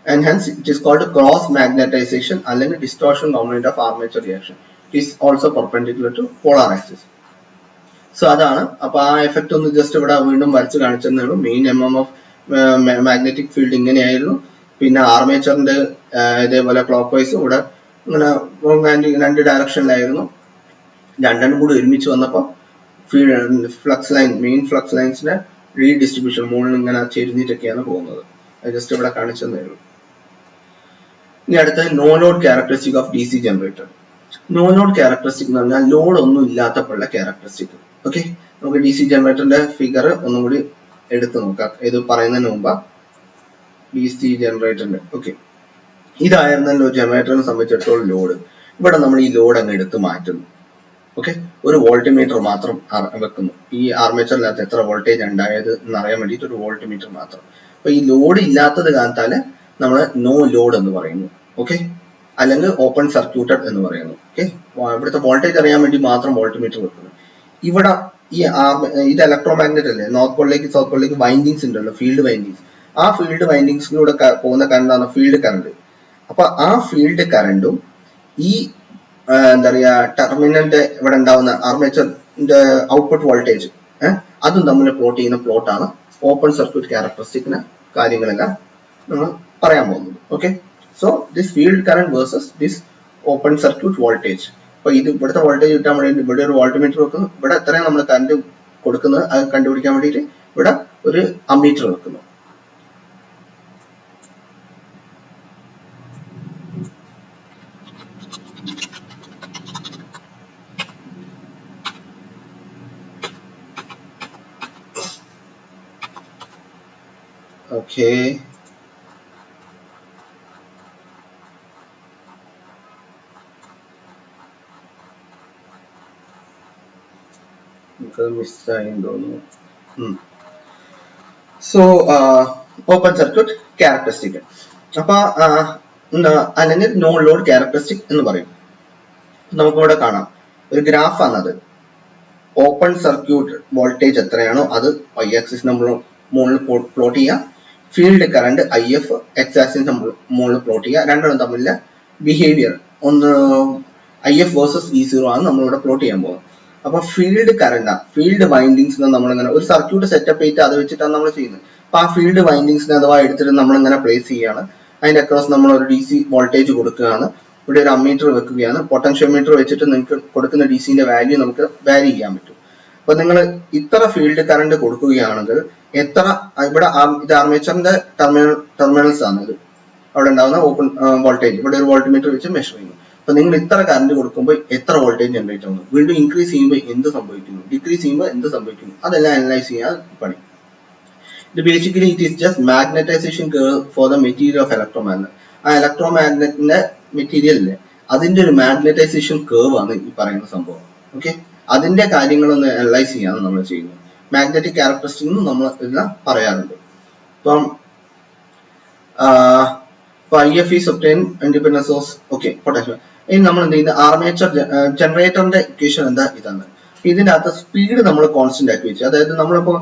and hence it is called cross magnetisation അല്ലെങ്കിൽ distortion component of armature reaction. It is also perpendicular to polar axis. So അതാണ്. അപ്പൊ ആ എഫക്ട് ഒന്ന് ജസ്റ്റ് ഇവിടെ വീണ്ടും വരച്ച് കാണിച്ചതേ ഉള്ളൂ. മെയിൻ MMF മാഗ്നറ്റിക് ഫീൽഡ് ഇങ്ങനെയായിരുന്നു. പിന്നെ ആർമേച്ചറിന്റെ ഇതേപോലെ ക്ലോക്ക് വൈസ് ഇവിടെ ഇങ്ങനെ രണ്ട് ഡയറക്ഷനിലായിരുന്നു. രണ്ടെണ്ണം കൂടി ഒരുമിച്ച് വന്നപ്പോൾ ഫ്ലക്സ് ലൈൻ, മെയിൻ ഫ്ലക്സ് ലൈൻസിന്റെ റീഡിസ്ട്രിബ്യൂഷൻ മുകളിൽ ഇങ്ങനെ ചെരിഞ്ഞിട്ടൊക്കെയാണ് പോകുന്നത്. ജസ്റ്റ് ഇവിടെ കാണിച്ചതേ ഉള്ളൂ. ഇനി അടുത്ത no load characteristic of DC generator. No load characteristic എന്ന് പറഞ്ഞാൽ ലോഡ് ഒന്നും ഇല്ലാത്തപ്പോഴുള്ള ക്യാരക്ടറിസ്റ്റിക്. ഓക്കെ, നമുക്ക് DC ജനറേറ്ററിന്റെ ഫിഗർ ഒന്നും കൂടി എടുത്തു നോക്കാം. ഇത് പറയുന്നതിന് മുമ്പ് DC ജനറേറ്ററിന്റെ ഓക്കെ, ഇതായിരുന്നല്ലോ ജനറേറ്ററിനെ സംബന്ധിച്ചിടത്തോളം ലോഡ്. ഇവിടെ നമ്മൾ ഈ ലോഡ് അങ്ങ് എടുത്ത് മാറ്റുന്നു. ഓക്കെ, ഒരു വോൾട്ട്മീറ്റർ മാത്രം വെക്കുന്നു. ഈ ആർമേച്ചറിനകത്ത് എത്ര വോൾട്ടേജ് ഉണ്ടായത് എന്നറിയാൻ വേണ്ടിയിട്ട് ഒരു വോൾട്ട്മീറ്റർ മാത്രം. അപ്പൊ ഈ ലോഡ് ഇല്ലാത്തത് കാരണത്താല് നമ്മൾ നോ ലോഡ് എന്ന് പറയുന്നു. ഓക്കെ, അല്ലെങ്കിൽ ഓപ്പൺ സർക്യൂട്ടഡ് എന്ന് പറയുന്നു. ഓക്കെ, ഇവിടുത്തെ വോൾട്ടേജ് അറിയാൻ വേണ്ടി മാത്രം വോൾട്ട്മീറ്റർ വെക്കുന്നു. ഇവിടെ ഈ ഇത് ഇലക്ട്രോമാഗ്നറ്റ് അല്ലേ, നോർത്ത് പോളിലേക്ക് സൗത്ത് പോളിലേക്ക് വൈൻഡിങ്സ് ഉണ്ടല്ലോ, ഫീൽഡ് വൈൻഡിങ്സ്. ആ ഫീൽഡ് വൈൻഡിങ്സിലൂടെ പോകുന്ന കറണ്ടാണ് ഫീൽഡ് കറണ്ട്. അപ്പൊ ആ ഫീൽഡ് കറണ്ടും ഈ എന്താ പറയാ ടെർമിനലിന്റെ ഇവിടെ ഉണ്ടാവുന്ന ആർമേച്ചറിന്റെ ഔട്ട്പുട്ട് വോൾട്ടേജ് അതും തമ്മിൽ പ്ലോട്ട് ചെയ്യുന്ന പ്ലോട്ടാണ് ഓപ്പൺ സർക്യൂട്ട് ക്യാരക്ടറിസ്റ്റിക്കിന് കാര്യങ്ങളെല്ലാം നമ്മൾ പറയാൻ പോകുന്നത്. Okay, so this field current versus this open circuit voltage. അപ്പൊ ഇത് ഇവിടുത്തെ വോൾട്ടേജ് കിട്ടാൻ വേണ്ടി ഇവിടെ ഒരു വോൾട്ട്മീറ്റർ വെക്കുന്നു. ഇവിടെ എത്രയാണ് നമ്മൾ കറന്റ് കൊടുക്കുന്നത് അത് കണ്ടുപിടിക്കാൻ വേണ്ടിയിട്ട് ഇവിടെ ഒരു അമ്മീറ്റർ വെക്കുന്നു. Okay. So, open circuit characteristic. അപ്പൊ അല്ലെങ്കിൽ നോ ലോഡ് ക്യാരക്ടറിസ്റ്റിക് എന്ന് പറയും. നമുക്കിവിടെ കാണാം ഒരു ഗ്രാഫ് ആണത്. ഓപ്പൺ സർക്യൂട്ട് വോൾട്ടേജ് എത്രയാണോ അത് y ആക്സിസ് നമ്മൾ മുകളിൽ പ്ലോട്ട് ചെയ്യുക. ഫീൽഡ് കറണ്ട് IF x ആക്സിസിന് മുകളിൽ പ്ലോട്ട് ചെയ്യുക. രണ്ടെണ്ണം തമ്മിലുള്ള ബിഹേവിയർ ഒന്ന് IF വേഴ്സസ് E0 ആണ് നമ്മളിവിടെ പ്ലോട്ട് ചെയ്യാൻ പോകുന്നത്. അപ്പൊ ഫീൽഡ് കറണ്ട് ഫീൽഡ് വൈൻഡിങ്സിനെ നമ്മളിങ്ങനെ ഒരു സർക്യൂട്ട് സെറ്റപ്പ് ചെയ്തിട്ട് അത് വെച്ചിട്ടാണ് നമ്മൾ ചെയ്യുന്നത്. അപ്പൊ ആ ഫീൽഡ് വൈൻഡിങ്സിനെ അഥവാ എടുത്തിട്ട് നമ്മളിങ്ങനെ പ്ലേസ് ചെയ്യുകയാണ്. അതിന്റെ അക്രോസ് നമ്മൾ ഒരു DC വോൾട്ടേജ് കൊടുക്കുകയാണ്. ഇവിടെ ഒരു അമ്മീറ്റർ വെക്കുകയാണ്. പൊട്ടൻഷ്യോമീറ്റർ വെച്ചിട്ട് നിങ്ങൾക്ക് കൊടുക്കുന്ന DCന്റെ വാല്യൂ നമുക്ക് വാരി ചെയ്യാൻ പറ്റും. അപ്പൊ നിങ്ങൾ ഇത്ര ഫീൽഡ് കറണ്ട് കൊടുക്കുകയാണെങ്കിൽ എത്ര ഇവിടെ ഇത് ആർമേച്ചറിന്റെ ടെർമിനൽസ് ആണ്. ഇത് അവിടെ ഉണ്ടാകുന്ന ഓപ്പൺ വോൾട്ടേജ് ഇവിടെ ഒരു വോൾട്ട്മീറ്റർ വെച്ച് മെഷർ ചെയ്യുന്നു. അപ്പൊ നിങ്ങൾ ഇത്ര കറണ്ട് കൊടുക്കുമ്പോൾ എത്ര വോൾട്ടേജ് ജനറേറ്റ് ആവുന്നു, വീണ്ടും ഇൻക്രീസ് ചെയ്യുമ്പോൾ എന്ത് സംഭവിക്കുന്നു, ഡിക്രീസ് ചെയ്യുമ്പോൾ എന്ത് സംഭവിക്കുന്നു, അതെല്ലാം അനലൈസ് ചെയ്യാൻ പണി. ഇത് basically it is just magnetisation curve for the material of electromagnet. ആ ഇലക്ട്രോമാഗ്നറ്റിന്റെ മെറ്റീരിയൽ ഇല്ലേ അതിന്റെ ഒരു മാഗ്നറ്റൈസേഷൻ കർവ് ആണ് ഈ പറയുന്ന സംഭവം. ഓക്കെ, അതിന്റെ കാര്യങ്ങളൊന്ന് അനലൈസ് ചെയ്യാണ് നമ്മൾ ചെയ്യുന്നത്. മാഗ്നറ്റിക് ക്യാരക്ടറിസ്റ്റിക് നമ്മൾ ഇതിനെ പറയാറുണ്ട്. ഇപ്പം IF is obtained independent source. Okay, potential. ഇനി നമ്മൾ എന്ത് ചെയ്യുന്നത് ആർമേച്ചർ ജനറേറ്ററിന്റെ ഇക്വേഷൻ എന്താ ഇതാണ്. ഇതിന്റെ അകത്ത് സ്പീഡ് നമ്മൾ കോൺസ്റ്റന്റ് ആക്കി വെച്ചു. അതായത് നമ്മളിപ്പോ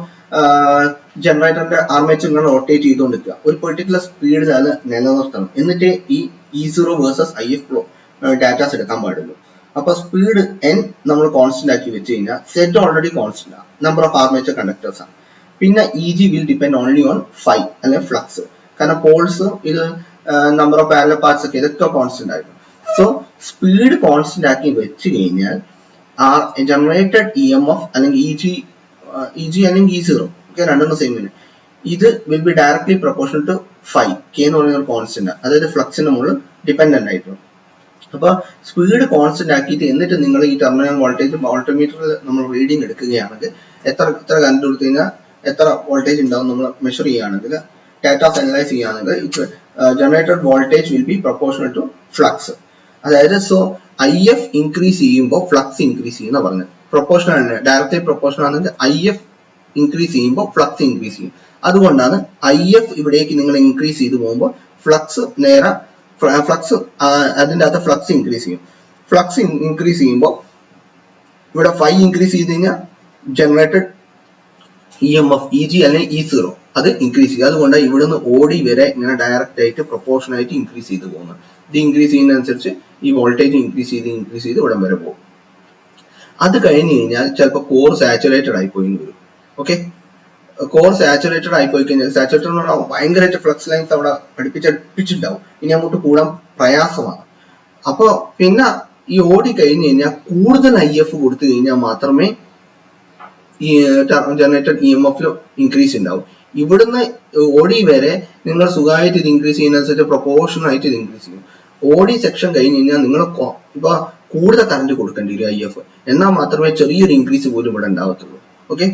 ജനറേറ്ററിന്റെ ആർമേച്ചർ ഇങ്ങനെ റൊട്ടേറ്റ് ചെയ്തുകൊണ്ടിരിക്കുക. ഒരു പെർട്ടിക്കുലർ സ്പീഡിൽ അത് നിലനിർത്തണം. എന്നിട്ട് ഈ E0 വേഴ്സസ് IF ഡാറ്റാസ് എടുക്കാൻ പാടുള്ളൂ. അപ്പൊ സ്പീഡ് n നമ്മൾ കോൺസ്റ്റന്റ് ആക്കി വെച്ച് കഴിഞ്ഞാൽ സെറ്റ് ഓൾറെഡി കോൺസ്റ്റന്റ് ആണ്, നമ്പർ ഓഫ് ആർമേച്ചർ കണ്ടക്ടേഴ്സ് ആണ്. പിന്നെ EG will depend only on phi അല്ലെങ്കിൽ ഫ്ലക്സ്. കാരണം പോൾസ് ഇത് നമ്പർ ഓഫ് പാരലൽ പാർട്സ് ഒക്കെ ഇതൊക്കെ കോൺസ്റ്റന്റ് ആയിരുന്നു. സോ സ്പീഡ് കോൺസ്റ്റന്റ് ആക്കി വെച്ച് കഴിഞ്ഞാൽ ജനറേറ്റഡ് EMF അല്ലെങ്കിൽ EG അല്ലെങ്കിൽ E0 ഓക്കെ രണ്ടെണ്ണം സെയിം തന്നെ. ഇത് will be directly proportional to phi. K എന്ന് പറയുന്ന ഒരു കോൺസ്റ്റന്റ്, അതായത് ഫ്ലക്സിന്റെ മുകളിൽ ഡിപെൻഡന്റ് ആയിട്ടുണ്ട്. അപ്പൊ സ്പീഡ് കോൺസ്റ്റന്റ് ആക്കിയിട്ട് എന്നിട്ട് നിങ്ങൾ ഈ ടെർമിനൽ വോൾട്ടേജ് വോൾട്ട്മീറ്ററിൽ നമ്മൾ റീഡിംഗ് എടുക്കുകയാണെങ്കിൽ എത്ര കറന്റ് കൊടുത്തു കഴിഞ്ഞാൽ എത്ര വോൾട്ടേജ് ഉണ്ടാവും നമ്മൾ മെഷർ ചെയ്യുകയാണെങ്കിൽ ഡാറ്റാസ് അനലൈസ് ചെയ്യുകയാണെങ്കിൽ generated voltage will be proportional to flux. അതായത് സോ IF ഇൻക്രീസ് ചെയ്യുമ്പോൾ ഫ്ലക്സ് ഇൻക്രീസ് ചെയ്യുന്ന പറഞ്ഞത് പ്രൊപ്പോർഷണൽ ആണ്, ഡയറക്റ്റ്ലി പ്രൊപ്പോർഷണൽ ആണെങ്കിൽ IF ഇൻക്രീസ് ചെയ്യുമ്പോൾ ഫ്ലക്സ് ഇൻക്രീസ് ചെയ്യും. അതുകൊണ്ടാണ് IF ഇവിടേക്ക് നിങ്ങൾ ഇൻക്രീസ് ചെയ്ത് പോകുമ്പോൾ ഫ്ലക്സ് നേരെ ഫ്ലക്സ് അതിൻ്റെ അകത്ത് ഫ്ലക്സ് ഇൻക്രീസ് ചെയ്യും. ഫ്ലക്സ് ഇൻക്രീസ് ചെയ്യുമ്പോൾ ഇവിടെ ഫൈ ഇൻക്രീസ് ചെയ്ത് കഴിഞ്ഞാൽ ജനറേറ്റഡ് EMF EG അല്ലെങ്കിൽ E0 അത് ഇൻക്രീസ് ചെയ്യും. അതുകൊണ്ട് ഇവിടുന്ന് ഓടി വരെ ഇങ്ങനെ ഡയറക്റ്റ് ആയിട്ട് പ്രൊപ്പോർഷൻ ആയിട്ട് ഇൻക്രീസ് ചെയ്ത് പോകുന്നത്. ഇത് ഇൻക്രീസ് ചെയ്യുന്നതനുസരിച്ച് ഈ വോൾട്ടേജ് ഇൻക്രീസ് ചെയ്ത് ഇവിടം വരെ പോകും. അത് കഴിഞ്ഞ് കഴിഞ്ഞാൽ ചിലപ്പോൾ കോർ സാച്ചുറേറ്റഡ് ആയിപ്പോയി വരും. ഓക്കെ, കോർ സാച്ചുറേറ്റഡ് ആയിപ്പോയി കഴിഞ്ഞാൽ സാച്ചുറേറ്റഡ് എന്ന് പറഞ്ഞാൽ ഭയങ്കരമായിട്ട് ഫ്ലക്സ് ലൈൻസ് അവിടെ അടുപ്പിച്ചിട്ടുണ്ടാവും. ഇനി അങ്ങോട്ട് കൂടാൻ പ്രയാസമാണ്. അപ്പൊ പിന്നെ ഈ ഓടി കഴിഞ്ഞ് കഴിഞ്ഞാൽ കൂടുതൽ IF കൊടുത്തു കഴിഞ്ഞാൽ മാത്രമേ ഈ ജനറേറ്റഡ് EMF ഇൻക്രീസ് ഉണ്ടാവും. ഇവിടുന്ന് ഓഡി വരെ നിങ്ങൾ സുഖമായിട്ട് ഇത് ഇൻക്രീസ് ചെയ്യുന്നതനുസരിച്ച് പ്രൊപ്പോർഷണൽ ആയിട്ട് ഇത് ഇൻക്രീസ് ചെയ്യും. ഓഡി സെക്ഷൻ കഴിഞ്ഞ് കഴിഞ്ഞാൽ നിങ്ങൾ ഇപ്പൊ കൂടുതൽ കറണ്ട് കൊടുക്കേണ്ടി വരും IF, എന്നാൽ മാത്രമേ ചെറിയൊരു ഇൻക്രീസ് പോലും ഇവിടെ ഉണ്ടാവത്തുള്ളൂ. ഓക്കെ,